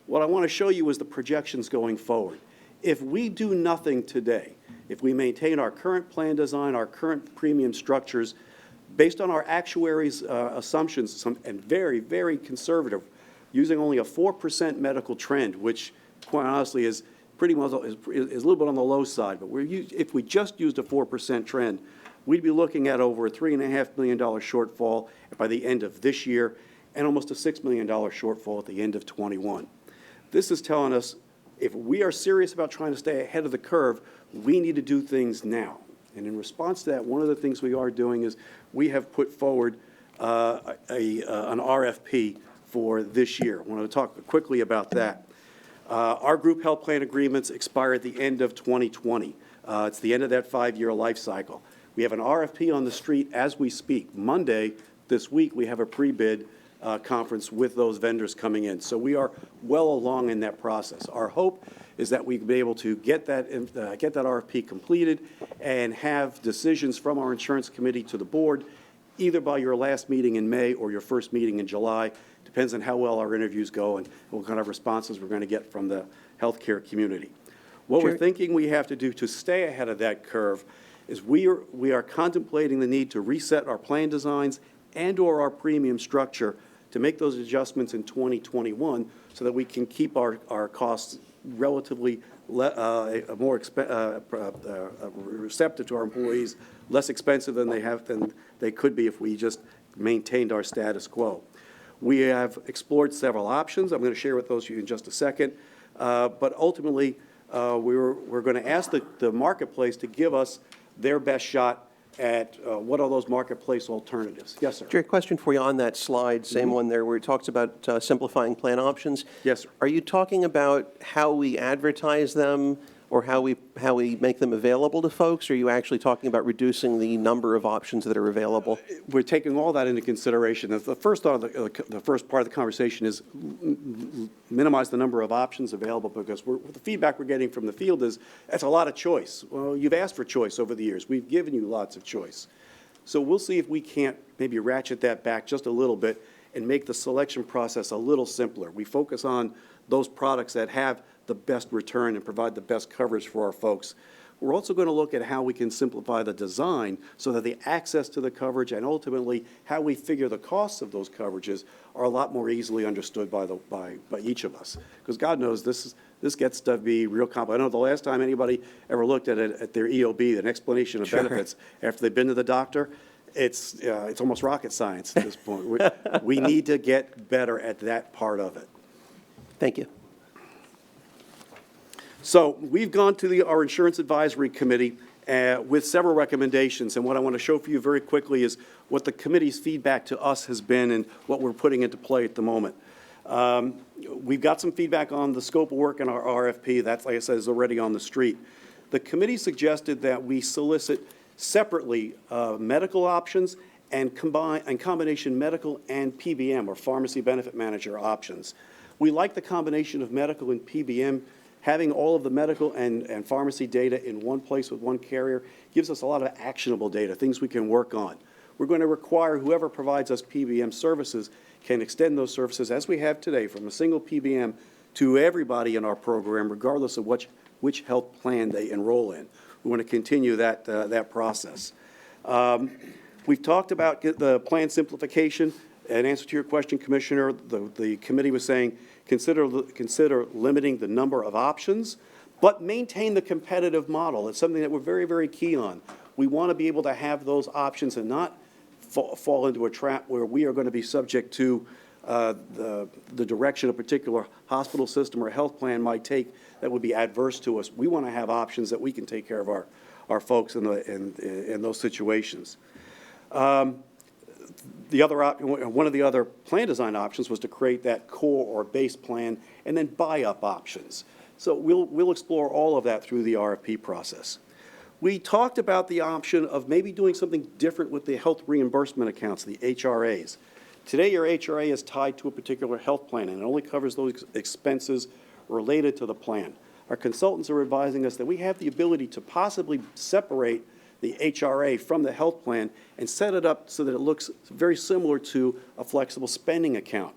Speaker 10: what I want to show you is the projections going forward. If we do nothing today, if we maintain our current plan design, our current premium structures, based on our actuaries' assumptions, and very, very conservative, using only a 4% medical trend, which, quite honestly, is pretty much is a little bit on the low side. But if we just used a 4% trend, we'd be looking at over a $3.5 million shortfall by the end of this year, and almost a $6 million shortfall at the end of 21. This is telling us if we are serious about trying to stay ahead of the curve, we need to do things now. And in response to that, one of the things we are doing is we have put forward an RFP for this year. I want to talk quickly about that. Our group health plan agreements expire at the end of 2020. It's the end of that 5-year life cycle. We have an RFP on the street as we speak. Monday, this week, we have a pre-bid conference with those vendors coming in. So we are well along in that process. Our hope is that we'll be able to get that RFP completed and have decisions from our insurance committee to the board, either by your last meeting in May or your first meeting in July. Depends on how well our interviews go and what kind of responses we're going to get from the healthcare community. What we're thinking we have to do to stay ahead of that curve is we are contemplating the need to reset our plan designs and/or our premium structure to make those adjustments in 2021 so that we can keep our costs relatively more receptive to our employees, less expensive than they could be if we just maintained our status quo. We have explored several options. I'm going to share with those of you in just a second. But ultimately, we're going to ask the marketplace to give us their best shot at what are those marketplace alternatives. Yes, sir.
Speaker 1: Jerry, question for you on that slide, same one there, where it talks about simplifying plan options.
Speaker 10: Yes, sir.
Speaker 1: Are you talking about how we advertise them or how we make them available to folks? Or are you actually talking about reducing the number of options that are available?
Speaker 10: We're taking all that into consideration. The first part of the conversation is minimize the number of options available, because the feedback we're getting from the field is that's a lot of choice. Well, you've asked for choice over the years. We've given you lots of choice. So we'll see if we can't maybe ratchet that back just a little bit and make the selection process a little simpler. We focus on those products that have the best return and provide the best coverage for our folks. We're also going to look at how we can simplify the design so that the access to the coverage and ultimately how we figure the costs of those coverages are a lot more easily understood by each of us. Because God knows this gets to be real complicated. I know the last time anybody ever looked at their EOB, an explanation of benefits, after they've been to the doctor, it's almost rocket science at this point. We need to get better at that part of it.
Speaker 1: Thank you.
Speaker 10: So we've gone to our Insurance Advisory Committee with several recommendations, and what I want to show for you very quickly is what the committee's feedback to us has been and what we're putting into play at the moment. We've got some feedback on the scope of work in our RFP. That's, like I said, is already on the street. The committee suggested that we solicit separately medical options and combination medical and PBM, or pharmacy benefit manager options. We like the combination of medical and PBM. Having all of the medical and pharmacy data in one place with one carrier gives us a lot of actionable data, things we can work on. We're going to require whoever provides us PBM services can extend those services, as we have today, from a single PBM to everybody in our program, regardless of which health plan they enroll in. We want to continue that process. We've talked about the plan simplification. In answer to your question, Commissioner, the committee was saying, consider limiting the number of options, but maintain the competitive model. It's something that we're very, very key on. We want to be able to have those options and not fall into a trap where we are going to be subject to the direction a particular hospital system or health plan might take that would be adverse to us. We want to have options that we can take care of our folks in those situations. One of the other plan design options was to create that core or base plan and then buy-up options. So we'll explore all of that through the RFP process. We talked about the option of maybe doing something different with the health reimbursement accounts, the HRAs. Today, your HRA is tied to a particular health plan, and it only covers those expenses related to the plan. Our consultants are advising us that we have the ability to possibly separate the HRA from the health plan and set it up so that it looks very similar to a flexible spending account.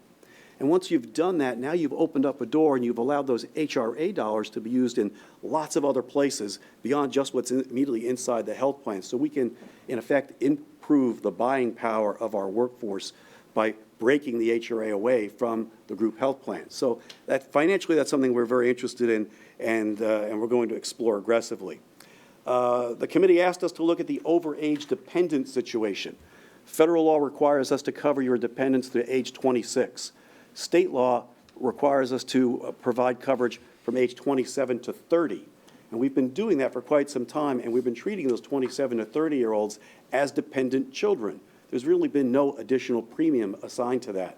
Speaker 10: And once you've done that, now you've opened up a door and you've allowed those HRA dollars to be used in lots of other places beyond just what's immediately inside the health plan. So we can, in effect, improve the buying power of our workforce by breaking the HRA away from the group health plan. So financially, that's something we're very interested in, and we're going to explore aggressively. The committee asked us to look at the overage dependent situation. Federal law requires us to cover your dependents to age 26. State law requires us to provide coverage from age 27 to 30. And we've been doing that for quite some time, and we've been treating those 27 to 30-year-olds as dependent children. There's really been no additional premium assigned to that.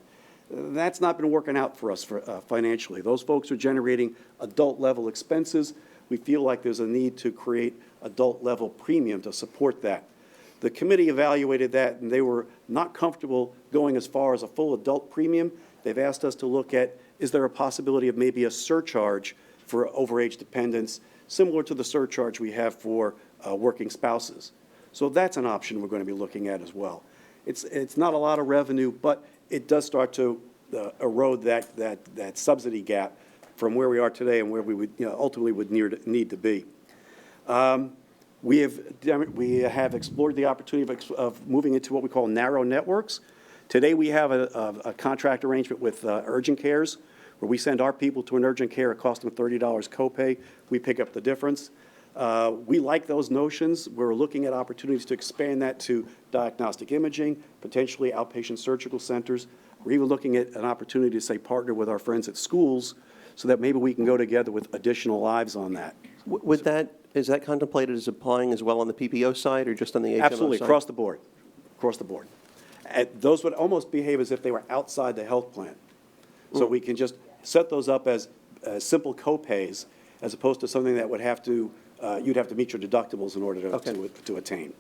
Speaker 10: That's not been working out for us financially. Those folks are generating adult-level expenses. We feel like there's a need to create adult-level premium to support that. The committee evaluated that, and they were not comfortable going as far as a full adult premium. They've asked us to look at, is there a possibility of maybe a surcharge for overage dependents, similar to the surcharge we have for working spouses? So that's an option we're going to be looking at as well. It's not a lot of revenue, but it does start to erode that subsidy gap from where we are today and where we would ultimately would need to be. We have explored the opportunity of moving into what we call narrow networks. Today we have a contract arrangement with urgent cares, where we send our people to an urgent care. It costs them $30 copay. We pick up the difference. We like those notions. We're looking at opportunities to expand that to diagnostic imaging, potentially outpatient surgical centers. We're even looking at an opportunity to, say, partner with our friends at schools so that maybe we can go together with additional lives on that.
Speaker 1: Would that, is that contemplated as applying as well on the PPO side or just on the HMO side?
Speaker 10: Absolutely, across the board, across the board. Those would almost behave as if they were outside the health plan. So we can just set those up as simple co-pays as opposed to something that would have to, you'd have to meet your deductibles in order to attain.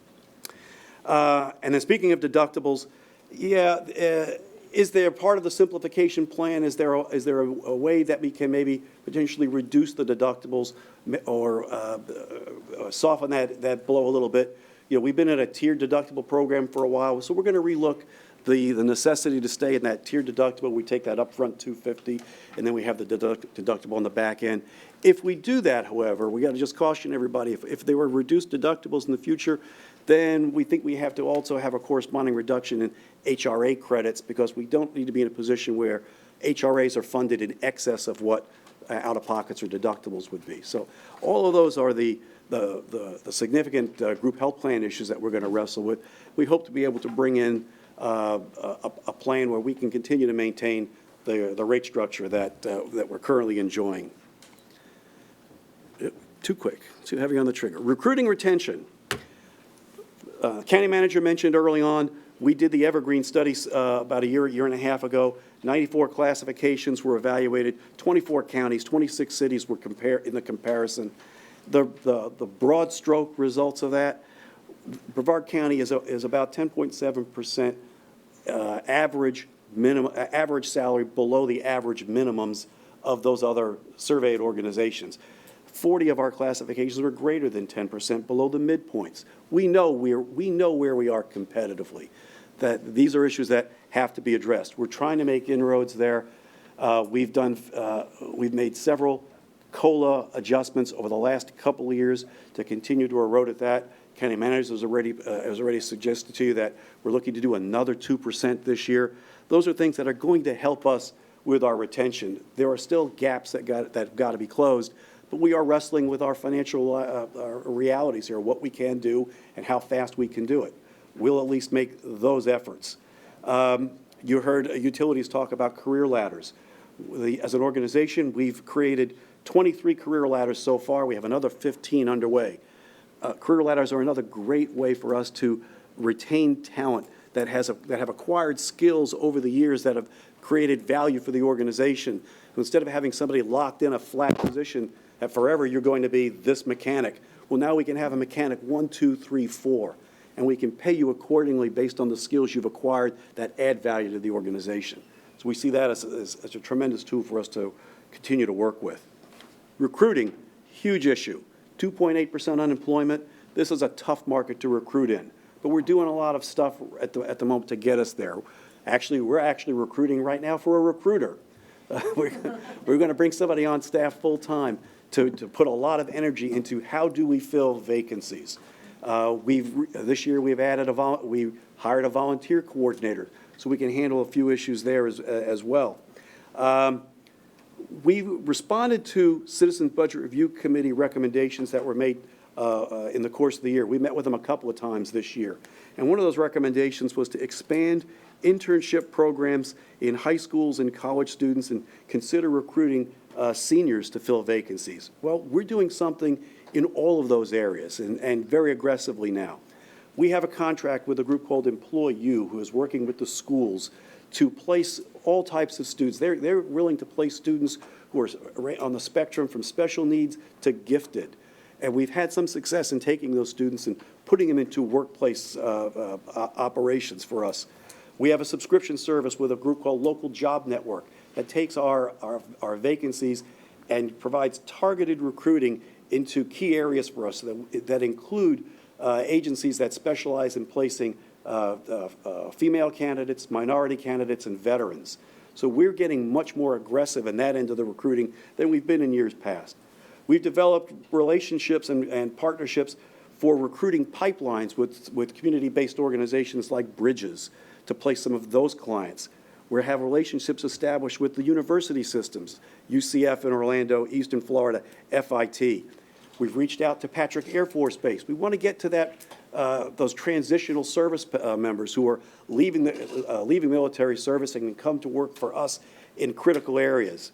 Speaker 10: And then speaking of deductibles, is there part of the simplification plan, is there a way that we can maybe potentially reduce the deductibles or soften that blow a little bit? You know, we've been in a tiered deductible program for a while, so we're going to relook the necessity to stay in that tiered deductible. We take that upfront $250, and then we have the deductible on the back end. If we do that, however, we got to just caution everybody, if there were reduced deductibles in the future, then we think we have to also have a corresponding reduction in HRA credits, because we don't need to be in a position where HRAs are funded in excess of what out-of-pockets or deductibles would be. So all of those are the significant group health plan issues that we're going to wrestle with. We hope to be able to bring in a plan where we can continue to maintain the rate structure that we're currently enjoying. Too quick, too heavy on the trigger. Recruiting retention. County manager mentioned early on, we did the Evergreen studies about a year and a half ago. 94 classifications were evaluated, 24 counties, 26 cities were in the comparison. The broad stroke results of that, Brevard County is about 10.7% average salary below the average minimums of those other surveyed organizations. 40 of our classifications were greater than 10% below the midpoints. We know where we are competitively, that these are issues that have to be addressed. We're trying to make inroads there. We've made several COLA adjustments over the last couple of years to continue to erode at that. County manager has already suggested to you that we're looking to do another 2% this year. Those are things that are going to help us with our retention. There are still gaps that got to be closed, but we are wrestling with our financial realities here, what we can do and how fast we can do it. We'll at least make those efforts. You heard utilities talk about career ladders. As an organization, we've created 23 career ladders so far. We have another 15 underway. Career ladders are another great way for us to retain talent that have acquired skills over the years that have created value for the organization. Instead of having somebody locked in a flat position that forever you're going to be this mechanic, well, now we can have a mechanic 1, 2, 3, 4, and we can pay you accordingly based on the skills you've acquired that add value to the organization. So we see that as a tremendous tool for us to continue to work with. Recruiting, huge issue. 2.8% unemployment. This is a tough market to recruit in, but we're doing a lot of stuff at the moment to get us there. Actually, we're actually recruiting right now for a recruiter. We're going to bring somebody on staff full-time to put a lot of energy into how do we fill vacancies. This year we've we hired a volunteer coordinator so we can handle a few issues there as well. We responded to Citizens Budget Review Committee recommendations that were made in the course of the year. We met with them a couple of times this year. And one of those recommendations was to expand internship programs in high schools and college students and consider recruiting seniors to fill vacancies. Well, we're doing something in all of those areas and very aggressively now. We have a contract with a group called Employ You, who is working with the schools to place all types of students. They're willing to place students who are on the spectrum from special needs to gifted. And we've had some success in taking those students and putting them into workplace operations for us. We have a subscription service with a group called Local Job Network that takes our vacancies and provides targeted recruiting into key areas for us that include agencies that specialize in placing female candidates, minority candidates, and veterans. So we're getting much more aggressive in that end of the recruiting than we've been in years past. We've developed relationships and partnerships for recruiting pipelines with community-based organizations like Bridges to place some of those clients. We have relationships established with the university systems, UCF in Orlando, Eastern Florida, FIT. We've reached out to Patrick Air Force Base. We want to get to those transitional service members who are leaving military service and can come to work for us in critical areas.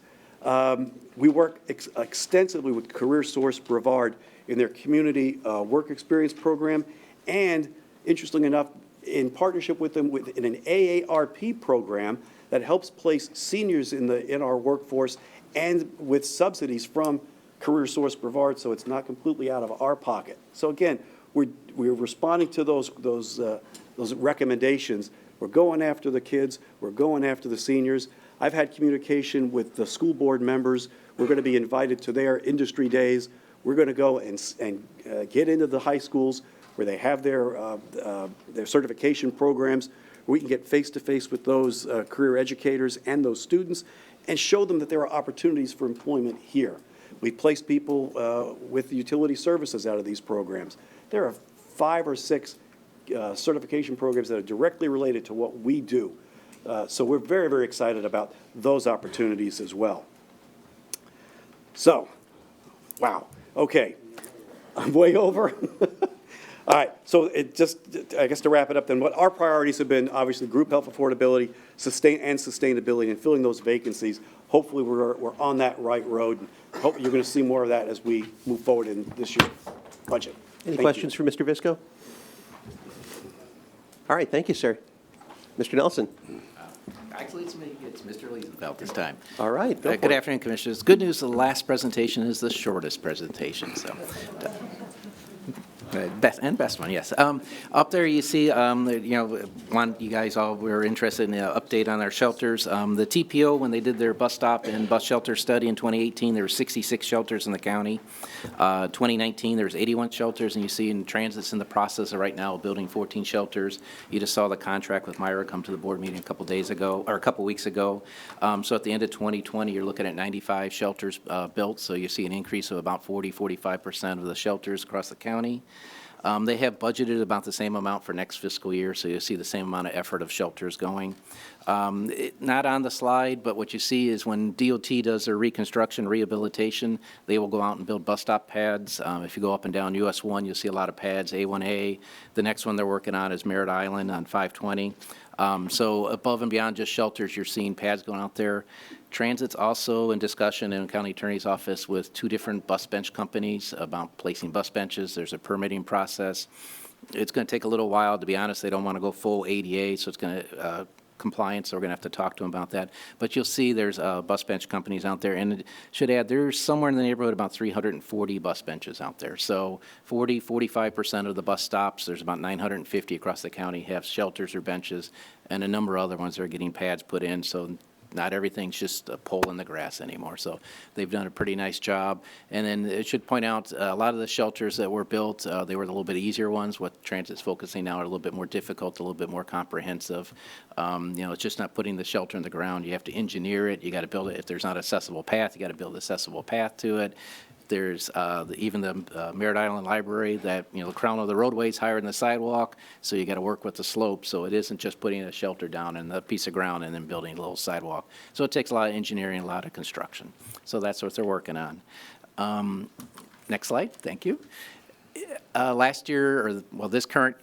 Speaker 10: We work extensively with Career Source Brevard in their community work experience program, and interestingly enough, in partnership with them in an AARP program that helps place seniors in our workforce, and with subsidies from Career Source Brevard, so it's not completely out of our pocket. So again, we're responding to those recommendations. We're going after the kids. We're going after the seniors. I've had communication with the school board members. We're going to be invited to their industry days. We're going to go and get into the high schools where they have their certification programs. We can get face-to-face with those career educators and those students and show them that there are opportunities for employment here. We place people with utility services out of these programs. There are 5 or 6 certification programs that are directly related to what we do. So we're very, very excited about those opportunities as well. So, wow, okay, I'm way over. All right, so I guess to wrap it up then, what our priorities have been, obviously, group health affordability, sustainability, and filling those vacancies. Hopefully, we're on that right road, and hope you're going to see more of that as we move forward in this year's budget.
Speaker 1: Any questions for Mr. Visco? All right, thank you, sir. Mr. Nelson.
Speaker 11: Actually, it's me. It's Mr. Liesenfeld this time.
Speaker 1: All right.
Speaker 11: Good afternoon, Commissioners. Good news, the last presentation is the shortest presentation, so. Best one, yes. Up there you see, you guys all were interested in the update on our shelters. The TPO, when they did their bus stop and bus shelter study in 2018, there were 66 shelters in the county. 2019, there was 81 shelters, and you see in Transit's in the process of right now building 14 shelters. You just saw the contract with Myra come to the board meeting a couple weeks ago. So at the end of 2020, you're looking at 95 shelters built, so you see an increase of about 45% of the shelters across the county. They have budgeted about the same amount for next fiscal year, so you'll see the same amount of effort of shelters going. Not on the slide, but what you see is when DOT does their reconstruction, rehabilitation, they will go out and build bus stop pads. If you go up and down US 1, you'll see a lot of pads, A1A. The next one they're working on is Merritt Island on 520. So above and beyond just shelters, you're seeing pads going out there. Transit's also in discussion in the county attorney's office with 2 different bus bench companies about placing bus benches. There's a permitting process. It's going to take a little while. To be honest, they don't want to go full ADA, so it's going to compliance, so we're going to have to talk to them about that. But you'll see there's bus bench companies out there, and should add there's somewhere in the neighborhood about 340 bus benches out there. So 45% of the bus stops, there's about 950 across the county have shelters or benches, and a number of other ones are getting pads put in. So not everything's just a pole in the grass anymore. So they've done a pretty nice job. And then it should point out a lot of the shelters that were built, they were a little bit easier ones. What Transit's focusing now are a little bit more difficult, a little bit more comprehensive. It's just not putting the shelter in the ground. You have to engineer it. You got to build it. If there's not an accessible path, you got to build an accessible path to it. There's even the Merritt Island Library that, the crown of the roadway is higher than the sidewalk, so you got to work with the slope. So it isn't just putting a shelter down in a piece of ground and then building a little sidewalk. So it takes a lot of engineering, a lot of construction. So that's what they're working on. Next slide, thank you. Last year, this current,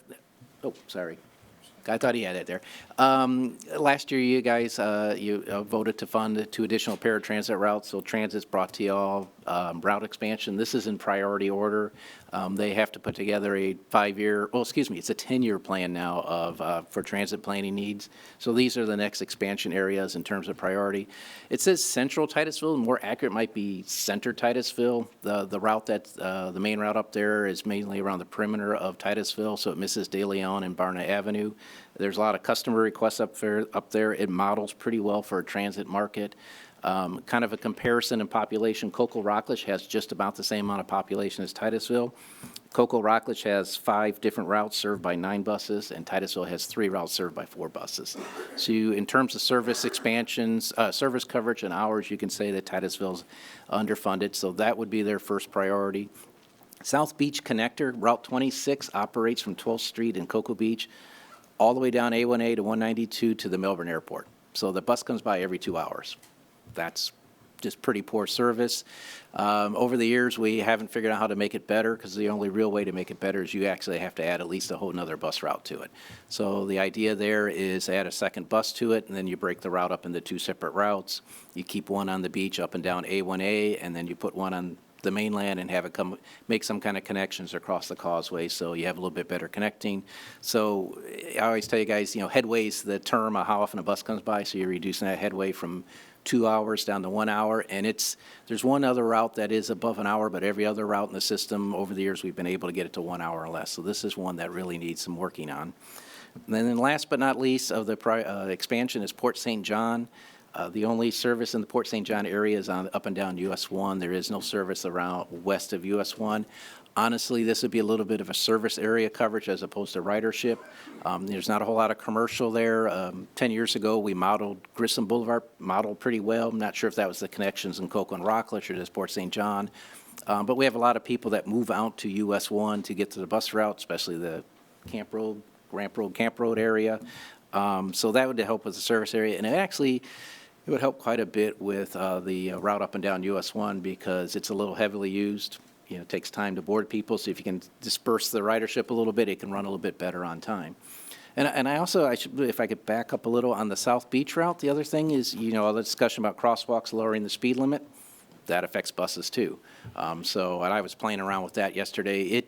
Speaker 11: I thought he had it there. Last year, you guys, you voted to fund 2 additional paratransit routes. So Transit's brought to y'all route expansion. This is in priority order. They have to put together a 5-year, it's a 10-year plan now for transit planning needs. So these are the next expansion areas in terms of priority. It says central Titusville. More accurate might be center Titusville. The route the main route up there is mainly around the perimeter of Titusville, so it misses De Leon and Barna Avenue. There's a lot of customer requests up there. It models pretty well for a transit market. Kind of a comparison in population, Cocoa Rockledge has just about the same amount of population as Titusville. Cocoa Rockledge has 5 different routes served by 9 buses, and Titusville has 3 routes served by 4 buses. So in terms of service expansions, service coverage and hours, you can say that Titusville's underfunded, so that would be their first priority. South Beach Connector, Route 26, operates from 12th Street in Cocoa Beach all the way down A1A to 192 to the Melbourne Airport. So the bus comes by every 2 hours. That's just pretty poor service. Over the years, we haven't figured out how to make it better, because the only real way to make it better is you actually have to add at least a whole nother bus route to it. So the idea there is add a second bus to it, and then you break the route up into 2 separate routes. You keep one on the beach up and down A1A, and then you put one on the mainland and have it make some kind of connections across the causeway, so you have a little bit better connecting. So I always tell you guys, headway's the term of how often a bus comes by, so you're reducing that headway from 2 hours down to 1 hour, and there's one other route that is above an hour, but every other route in the system, over the years, we've been able to get it to 1 hour or less. So this is one that really needs some working on. And then last but not least of the expansion is Port St. John. The only service in the Port St. John area is up and down US 1. There is no service around west of US 1. Honestly, this would be a little bit of a service area coverage as opposed to ridership. There's not a whole lot of commercial there. 10 years ago, we modeled Grissom Boulevard, modeled pretty well. I'm not sure if that was the connections in Cocoa and Rockledge or just Port St. John. But we have a lot of people that move out to US 1 to get to the bus route, especially the Camp Road, Camp Road area. So that would help with the service area. And it would help quite a bit with the route up and down US 1, because it's a little heavily used. It takes time to board people, so if you can disperse the ridership a little bit, it can run a little bit better on time. And I also, if I could back up a little on the South Beach route, the other thing is, all the discussion about crosswalks lowering the speed limit, that affects buses too. So and I was playing around with that yesterday.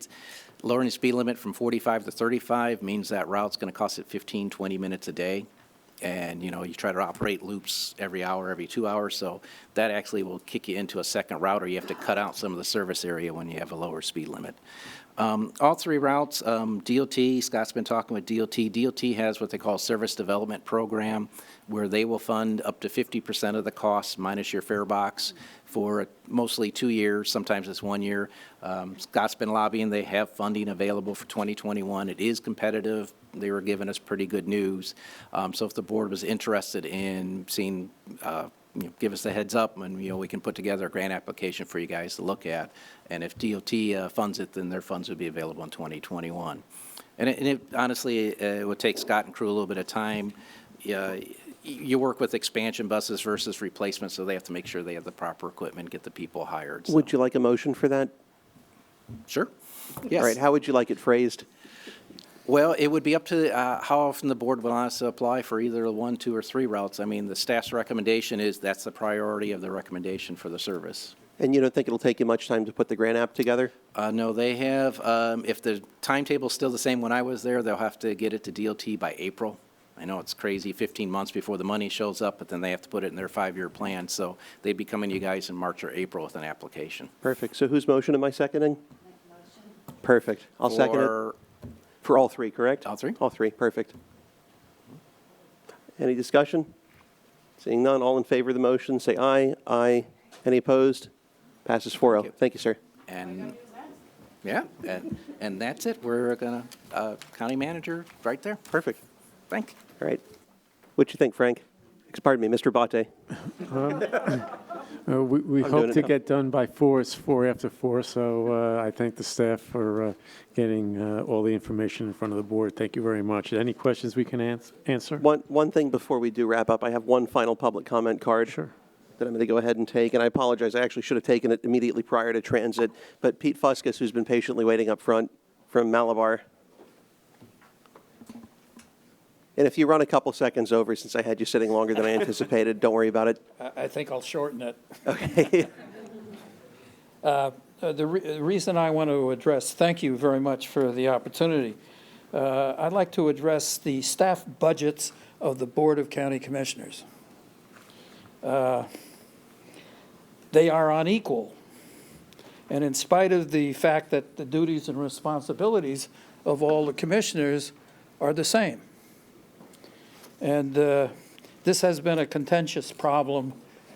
Speaker 11: Lowering the speed limit from 45 to 35 means that route's going to cost it 15, 20 minutes a day. And, you try to operate loops every hour, every 2 hours, so that actually will kick you into a second route, or you have to cut out some of the service area when you have a lower speed limit. All 3 routes, DOT, Scott's been talking with DOT. DOT has what they call a service development program, where they will fund up to 50% of the costs minus your fare box for mostly 2 years. Sometimes it's 1 year. Scott's been lobbying. They have funding available for 2021. It is competitive. They were giving us pretty good news. So if the board was interested in seeing, give us a heads up, and we can put together a grant application for you guys to look at. And if DOT funds it, then their funds would be available in 2021. And honestly, it would take Scott and crew a little bit of time. You work with expansion buses versus replacement, so they have to make sure they have the proper equipment, get the people hired. So.
Speaker 1: Would you like a motion for that?
Speaker 11: Sure. Yes.
Speaker 1: All right, how would you like it phrased?
Speaker 11: Well, it would be up to how often the board would want us to apply for either 1, 2, or 3 routes. I mean, the staff's recommendation is that's the priority of the recommendation for the service.
Speaker 1: And you don't think it'll take you much time to put the grant app together?
Speaker 11: No, they have, if the timetable's still the same when I was there, they'll have to get it to DOT by April. I know it's crazy, 15 months before the money shows up, but then they have to put it in their 5-year plan. So they'd be coming to you guys in March or April with an application.
Speaker 1: Perfect. So whose motion am I seconding? Perfect. I'll second it. For all 3, correct?
Speaker 11: All 3?
Speaker 1: All 3, perfect. Any discussion? Seeing none, all in favor of the motion, say aye. Aye. Any opposed? Passes 4-0. Thank you, sir.
Speaker 11: And, yeah, and that's it. We're going to, county manager right there.
Speaker 1: Perfect.
Speaker 11: Thank you.
Speaker 1: All right. What you think, Frank? Pardon me, Mr. Bate.
Speaker 5: We
Speaker 1: I'm doing
Speaker 5: hope
Speaker 1: it
Speaker 5: to
Speaker 1: now.
Speaker 5: get done by 4. It's 4 after 4, so I thank the staff for getting all the information in front of the board. Thank you very much. Any questions we can answer?
Speaker 1: One thing before we do wrap up, I have one final public comment card.
Speaker 5: Sure.
Speaker 1: That I'm going to go ahead and take, and I apologize, I actually should have taken it immediately prior to transit, but Pete Fuscus, who's been patiently waiting up front from Malabar. And if you run a couple seconds over, since I had you sitting longer than I anticipated, don't worry about it.
Speaker 12: I think I'll shorten it.
Speaker 1: Okay.
Speaker 12: The reason I want to address, thank you very much for the opportunity. I'd like to address the staff budgets of the Board of County Commissioners. They are unequal. And in spite of the fact that the duties and responsibilities of all the commissioners are the same. And this has been a contentious problem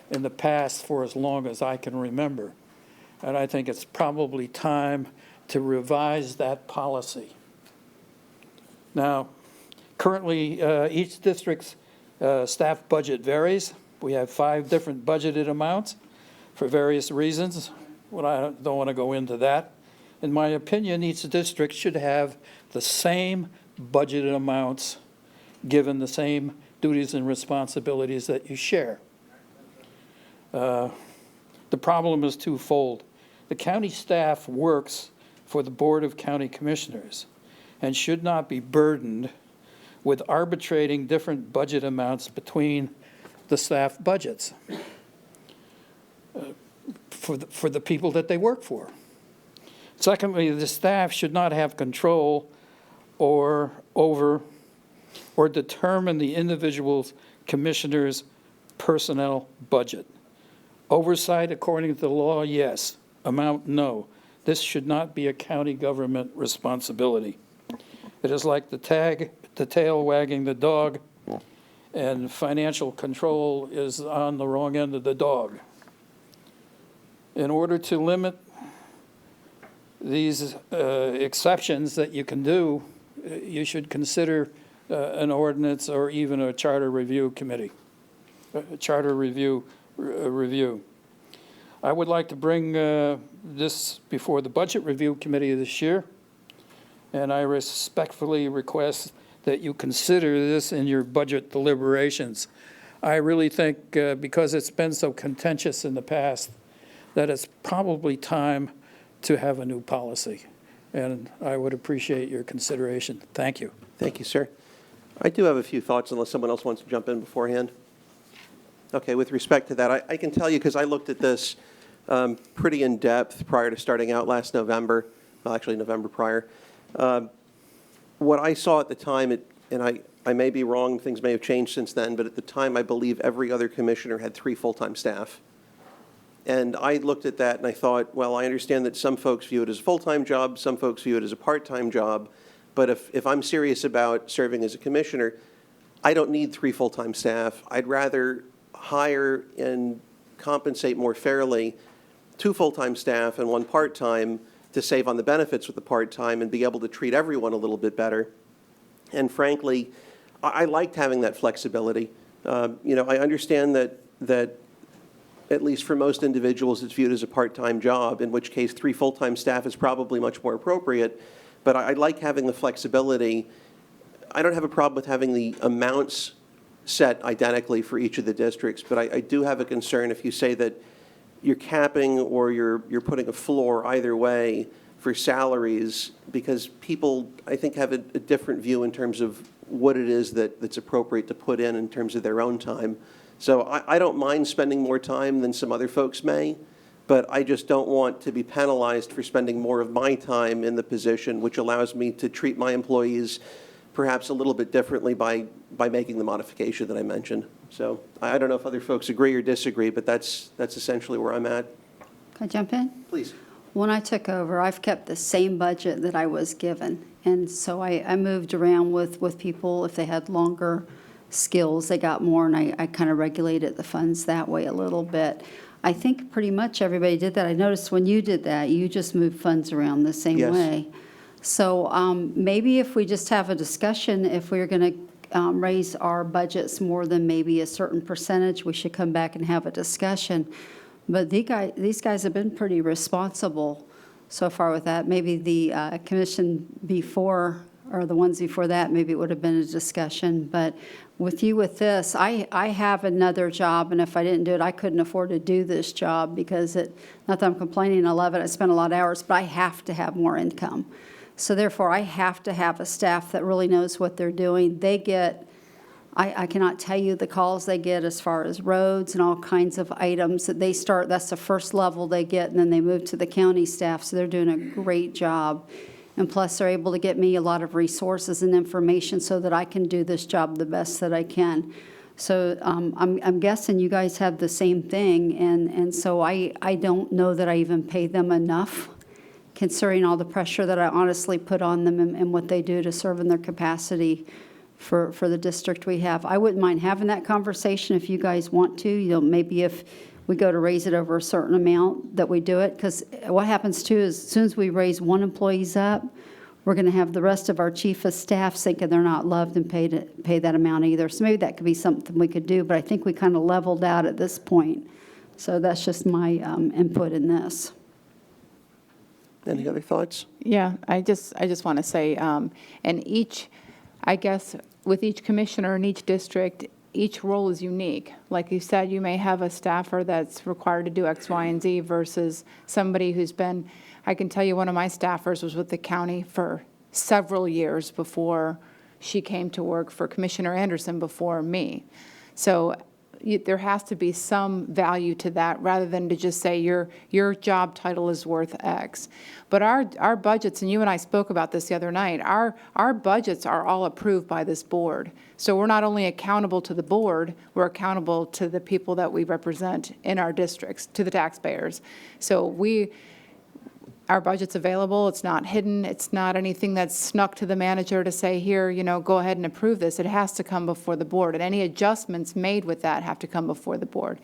Speaker 12: in the past for as long as I can remember. And I think it's probably time to revise that policy. Now, currently, each district's staff budget varies. We have 5 different budgeted amounts for various reasons. Well, I don't want to go into that. In my opinion, each district should have the same budgeted amounts given the same duties and responsibilities that you share. The problem is twofold. The county staff works for the Board of County Commissioners and should not be burdened with arbitrating different budget amounts between the staff budgets for the people that they work for. Secondly, the staff should not have control or over or determine the individual commissioner's personnel budget. Oversight according to the law, yes. Amount, no. This should not be a county government responsibility. It is like the tail wagging the dog, and financial control is on the wrong end of the dog. In order to limit these exceptions that you can do, you should consider an ordinance or even a charter review committee, a charter review. I would like to bring this before the Budget Review Committee this year, and I respectfully request that you consider this in your budget deliberations. I really think, because it's been so contentious in the past, that it's probably time to have a new policy, and I would appreciate your consideration. Thank you.
Speaker 1: Thank you, sir. I do have a few thoughts, unless someone else wants to jump in beforehand. Okay, with respect to that, I can tell you, because I looked at this pretty in-depth prior to starting out last November, well, actually November prior. What I saw at the time, and I may be wrong, things may have changed since then, but at the time I believe every other commissioner had 3 full-time staff. And I looked at that and I thought, well, I understand that some folks view it as a full-time job, some folks view it as a part-time job, but if I'm serious about serving as a commissioner, I don't need 3 full-time staff. I'd rather hire and compensate more fairly 2 full-time staff and 1 part-time to save on the benefits with the part-time and be able to treat everyone a little bit better. And frankly, I liked having that flexibility. I understand that at least for most individuals, it's viewed as a part-time job, in which case 3 full-time staff is probably much more appropriate. But I like having the flexibility. I don't have a problem with having the amounts set identically for each of the districts, but I do have a concern if you say that you're capping or you're putting a floor either way for salaries, because people, I think, have a different view in terms of what it is that's appropriate to put in terms of their own time. So I don't mind spending more time than some other folks may, but I just don't want to be penalized for spending more of my time in the position, which allows me to treat my employees perhaps a little bit differently by making the modification that I mentioned. So I don't know if other folks agree or disagree, but that's essentially where I'm at.
Speaker 3: Can I jump in?
Speaker 1: Please.
Speaker 3: When I took over, I've kept the same budget that I was given. And so I moved around with people. If they had longer skills, they got more, and I kind of regulated the funds that way a little bit. I think pretty much everybody did that. I noticed when you did that, you just moved funds around the same way. So maybe if we just have a discussion, if we're going to raise our budgets more than maybe a certain percentage, we should come back and have a discussion. But these guys have been pretty responsible so far with that. Maybe the commission before, or the ones before that, maybe it would have been a discussion. But with this, I have another job, and if I didn't do it, I couldn't afford to do this job because not that I'm complaining, I love it, I spend a lot of hours, but I have to have more income. So therefore, I have to have a staff that really knows what they're doing. They get, I cannot tell you the calls they get as far as roads and all kinds of items that they start, that's the first level they get, and then they move to the county staff, so they're doing a great job. And plus, they're able to get me a lot of resources and information so that I can do this job the best that I can. So I'm guessing you guys have the same thing, and so I don't know that I even pay them enough, considering all the pressure that I honestly put on them and what they do to serve in their capacity for the district we have. I wouldn't mind having that conversation if you guys want to. Maybe if we go to raise it over a certain amount, that we do it. Because what happens too is as soon as we raise one employee's up, we're going to have the rest of our chief of staff thinking they're not loved and pay that amount either. So maybe that could be something we could do. But I think we kind of leveled out at this point. So that's just my input in this.
Speaker 1: Any other thoughts?
Speaker 8: Yeah, I just want to say, and I guess with each commissioner in each district, each role is unique. Like you said, you may have a staffer that's required to do X, Y, and Z versus somebody who's been, I can tell you one of my staffers was with the county for several years before she came to work for Commissioner Anderson before me. So there has to be some value to that rather than to just say your job title is worth X. But our budgets, and you and I spoke about this the other night, our budgets are all approved by this board. So we're not only accountable to the board, we're accountable to the people that we represent in our districts, to the taxpayers. So our budget's available, it's not hidden, it's not anything that's snuck to the manager to say, here, go ahead and approve this. It has to come before the board, and any adjustments made with that have to come before the board.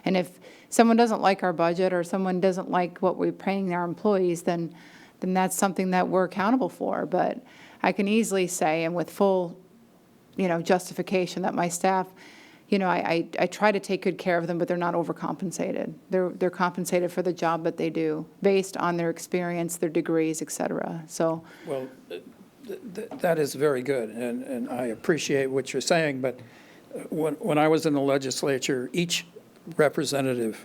Speaker 8: And if someone doesn't like our budget or someone doesn't like what we're paying our employees, then that's something that we're accountable for. But I can easily say, and with full, justification, that my staff, I try to take good care of them, but they're not overcompensated. They're compensated for the job that they do based on their experience, their degrees, et cetera. So,
Speaker 12: Well, that is very good, and I appreciate what you're saying, but when I was in the legislature, each representative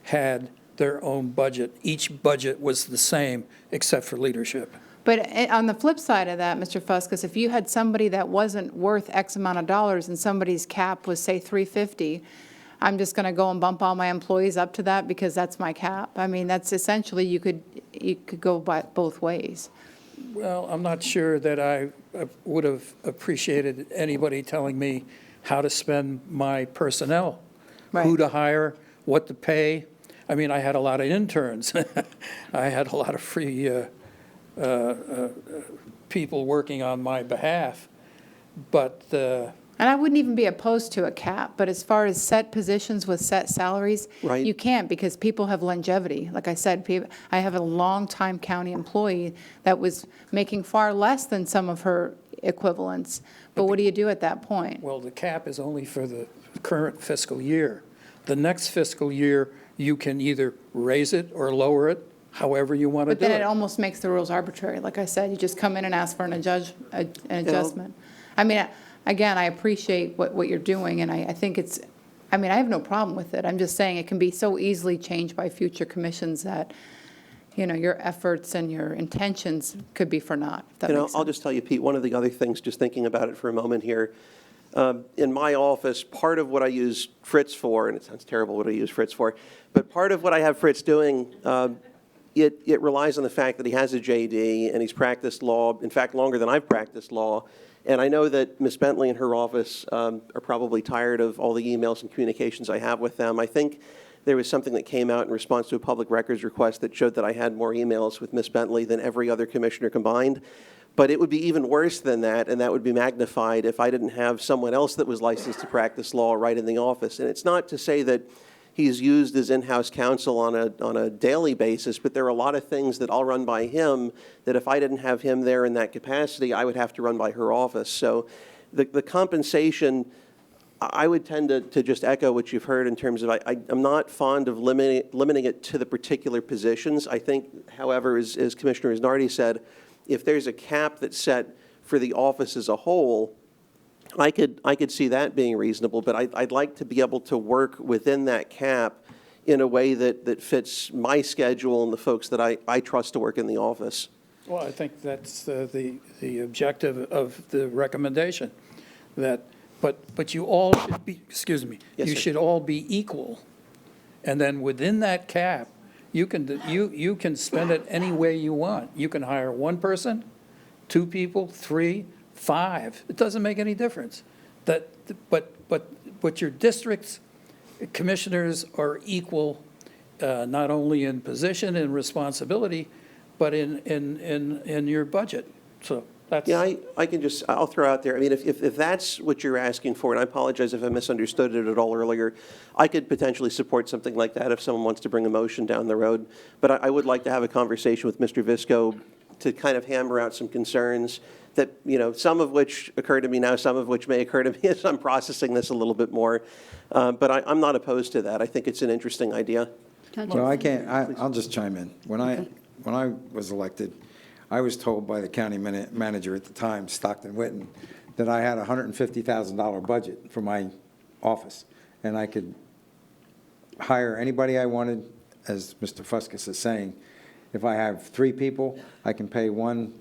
Speaker 12: had their own budget. Each budget was the same except for leadership.
Speaker 8: but on the flip side of that, Mr. Fuskus, if you had somebody that wasn't worth X amount of dollars and somebody's cap was, say, $350, I'm just going to go and bump all my employees up to that because that's my cap. I mean, that's essentially, you could go by both ways.
Speaker 12: Well, I'm not sure that I would have appreciated anybody telling me how to spend my personnel, who
Speaker 8: Right.
Speaker 12: to hire, what to pay. I mean, I had a lot of interns. I had a lot of free people working on my behalf, but
Speaker 8: And I wouldn't even be opposed to a cap, but as far as set positions with set salaries,
Speaker 1: Right.
Speaker 8: you can't because people have longevity. Like I said, I have a longtime county employee that was making far less than some of her equivalents. But what do you do at that point?
Speaker 12: well, the cap is only for the current fiscal year. The next fiscal year, you can either raise it or lower it, however you want to
Speaker 8: But
Speaker 12: do
Speaker 8: then it
Speaker 12: it.
Speaker 8: almost makes the rules arbitrary. Like I said, you just come in and ask for an adjustment. I mean, again, I appreciate what you're doing, and I think I have no problem with it. I'm just saying it can be so easily changed by future commissions that, your efforts and your intentions could be for naught, if that makes sense.
Speaker 1: I'll just tell you, Pete, one of the other things, just thinking about it for a moment here, in my office, part of what I use Fritz for, and it sounds terrible what I use Fritz for, but part of what I have Fritz doing, it relies on the fact that he has a JD and he's practiced law, in fact, longer than I've practiced law. And I know that Ms. Bentley and her office are probably tired of all the emails and communications I have with them. I think there was something that came out in response to a public records request that showed that I had more emails with Ms. Bentley than every other commissioner combined. But it would be even worse than that, and that would be magnified if I didn't have someone else that was licensed to practice law right in the office. And it's not to say that he's used as in-house counsel on a daily basis, but there are a lot of things that I'll run by him that if I didn't have him there in that capacity, I would have to run by her office. So the compensation, I would tend to just echo what you've heard in terms of I'm not fond of limiting it to the particular positions. I think, however, as Commissioner Isnardi said, if there's a cap that's set for the office as a whole, I could see that being reasonable, but I'd like to be able to work within that cap in a way that fits my schedule and the folks that I trust to work in the office.
Speaker 12: Well, I think that's the objective of the recommendation, but you all should be, excuse me,
Speaker 1: Yes,
Speaker 12: you
Speaker 1: sir.
Speaker 12: should all be equal. And then within that cap, you can spend it any way you want. You can hire one person, two people, 3, 5. It doesn't make any difference. But your district's commissioners are equal, not only in position and responsibility, but in your budget. So that's.
Speaker 1: Yeah, I'll throw out there, I mean, if that's what you're asking for, and I apologize if I misunderstood it at all earlier, I could potentially support something like that if someone wants to bring a motion down the road. But I would like to have a conversation with Mr. Visco to kind of hammer out some concerns that, some of which occur to me now, some of which may occur to me as I'm processing this a little bit more. But I'm not opposed to that. I think it's an interesting idea.
Speaker 7: Well, I'll just chime in. When I was elected, I was told by the county manager at the time, Stockton Witten, that I had a $150,000 budget for my office. And I could hire anybody I wanted, as Mr. Fuskus is saying. If I have 3 people, I can pay one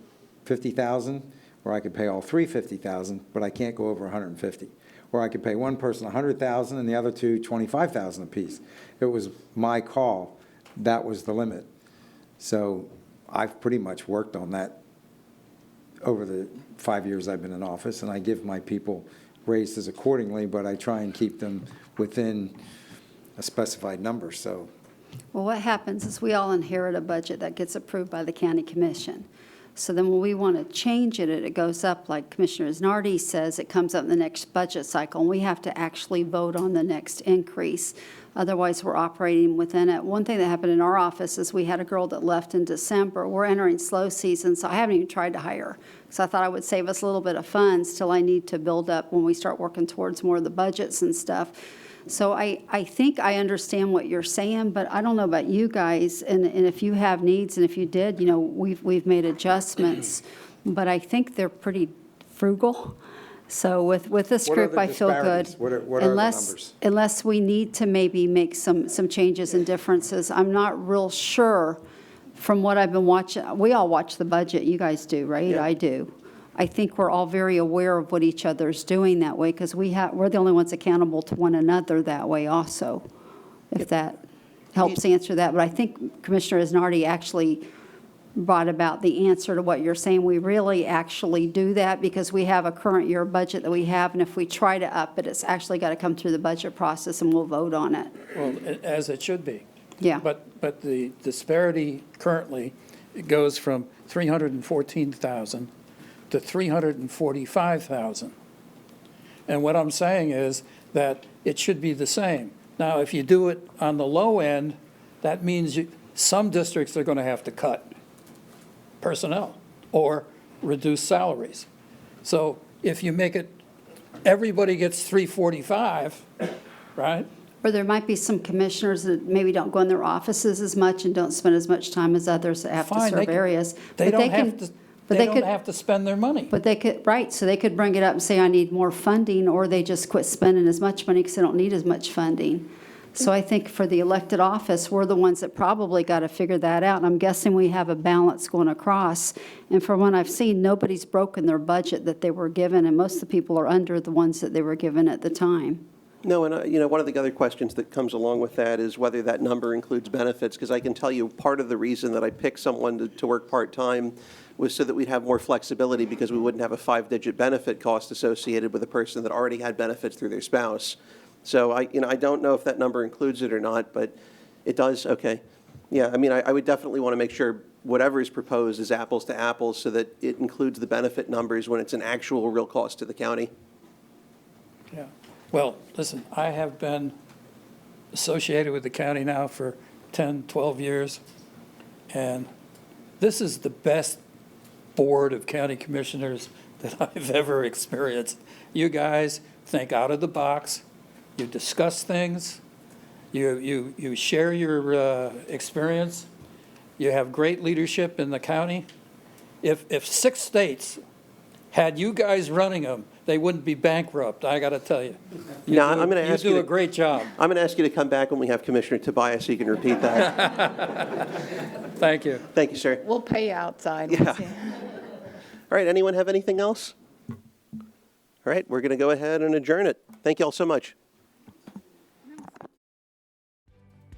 Speaker 7: $50,000, or I could pay all 3 $50,000, but I can't go over 150. Or I could pay one person 100,000 and the other 2 25,000 apiece. It was my call. That was the limit. So I've pretty much worked on that over the 5 years I've been in office, and I give my people raises accordingly, but I try and keep them within a specified number, so.
Speaker 3: Well, what happens is we all inherit a budget that gets approved by the county commission. So then when we want to change it, it goes up, like Commissioner Isnardi says, it comes up in the next budget cycle, and we have to actually vote on the next increase. Otherwise, we're operating within it. One thing that happened in our office is we had a girl that left in December. We're entering slow season, so I haven't even tried to hire her. So I thought I would save us a little bit of funds till I need to build up when we start working towards more of the budgets and stuff. So I think I understand what you're saying, but I don't know about you guys, and if you have needs, and if you did, you know, we've made adjustments, but I think they're pretty frugal. So with this
Speaker 7: What are
Speaker 3: group,
Speaker 7: the
Speaker 3: I feel good.
Speaker 7: disparities? What are the numbers?
Speaker 3: Unless we need to maybe make some changes and differences, I'm not real sure from what I've been watching. We all watch the budget, you guys do, right?
Speaker 1: Yeah.
Speaker 3: I do. I think we're all very aware of what each other's doing that way, because we're the only ones accountable to one another that way also, if that helps answer that. But I think Commissioner Isnardi actually brought about the answer to what you're saying. We really actually do that because we have a current year budget that we have, and if we try to up it, it's actually got to come through the budget process, and we'll vote on it.
Speaker 12: Well, as it should be.
Speaker 3: Yeah.
Speaker 12: But the disparity currently, it goes from 314,000 to 345,000. And what I'm saying is that it should be the same. Now, if you do it on the low end, that means some districts are going to have to cut personnel or reduce salaries. So if you make it, everybody gets 345, right?
Speaker 3: Or there might be some commissioners that maybe don't go in their offices as much and don't spend as much time as others that have to
Speaker 12: Fine,
Speaker 3: serve areas.
Speaker 12: They
Speaker 3: But
Speaker 12: don't
Speaker 3: can-
Speaker 12: have to,
Speaker 3: but
Speaker 12: they
Speaker 3: could-
Speaker 12: don't have to spend their money.
Speaker 3: But they could, right, so they could bring it up and say, I need more funding, or they just quit spending as much money because they don't need as much funding. So I think for the elected office, we're the ones that probably got to figure that out. And I'm guessing we have a balance going across. And from what I've seen, nobody's broken their budget that they were given, and most of the people are under the ones that they were given at the time.
Speaker 1: No, and one of the other questions that comes along with that is whether that number includes benefits, because I can tell you part of the reason that I picked someone to work part-time was so that we'd have more flexibility, because we wouldn't have a 5-digit benefit cost associated with a person that already had benefits through their spouse. So I don't know if that number includes it or not, but it does, okay. Yeah, I mean, I would definitely want to make sure whatever is proposed is apples to apples so that it includes the benefit numbers when it's an actual real cost to the county.
Speaker 12: Yeah. Well, listen, I have been associated with the county now for 10, 12 years, and this is the best board of county commissioners that I've ever experienced. You guys think out of the box, you discuss things, you share your experience, you have great leadership in the county. If 6 states had you guys running them, they wouldn't be bankrupt, I got to tell you.
Speaker 1: Now, I'm going to ask
Speaker 12: you
Speaker 1: you
Speaker 12: do a great job.
Speaker 1: I'm going to ask you to come back when we have Commissioner Tobias so you can repeat that.
Speaker 12: Thank you.
Speaker 1: Thank you, sir.
Speaker 8: We'll pay you outside.
Speaker 1: Yeah. All right, anyone have anything else? All right, we're going to go ahead and adjourn it. Thank you all so much.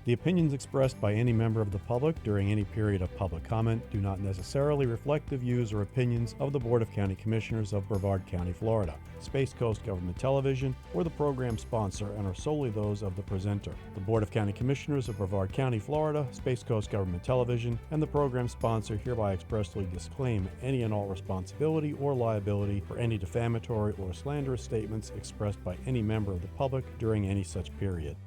Speaker 13: The opinions expressed by any member of the public during any period of public comment do not necessarily reflect the views or opinions of the Board of County Commissioners of Brevard County, Florida, Space Coast Government Television, or the program sponsor, and are solely those of the presenter. The Board of County Commissioners of Brevard County, Florida, Space Coast Government Television, and the program sponsor hereby expressly disclaim any and all responsibility or liability for any defamatory or slanderous statements expressed by any member of the public during any such period.